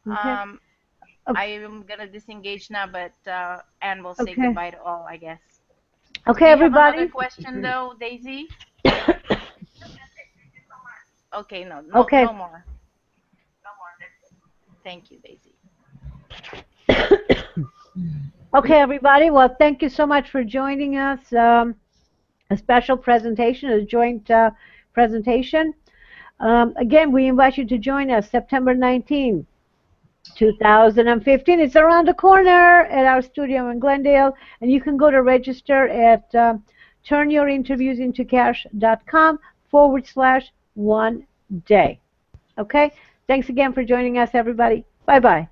Okay. um, I am gonna disengage now, but Anne will say Okay. goodbye to all, I guess. Okay, Do you have another everybody. question though, Daisy? Okay, no, no, Okay. no more. Thank you, Daisy. Okay, everybody. Well, thank you so much for joining us. A special presentation, a joint presentation. Again, we invite you to join us September 19th, 2015. It's around the corner at our studio in Glendale, and you can go to register at turnyourinterviewsintocash.com /1 day. Okay? Thanks again for joining us, everybody. Bye-bye.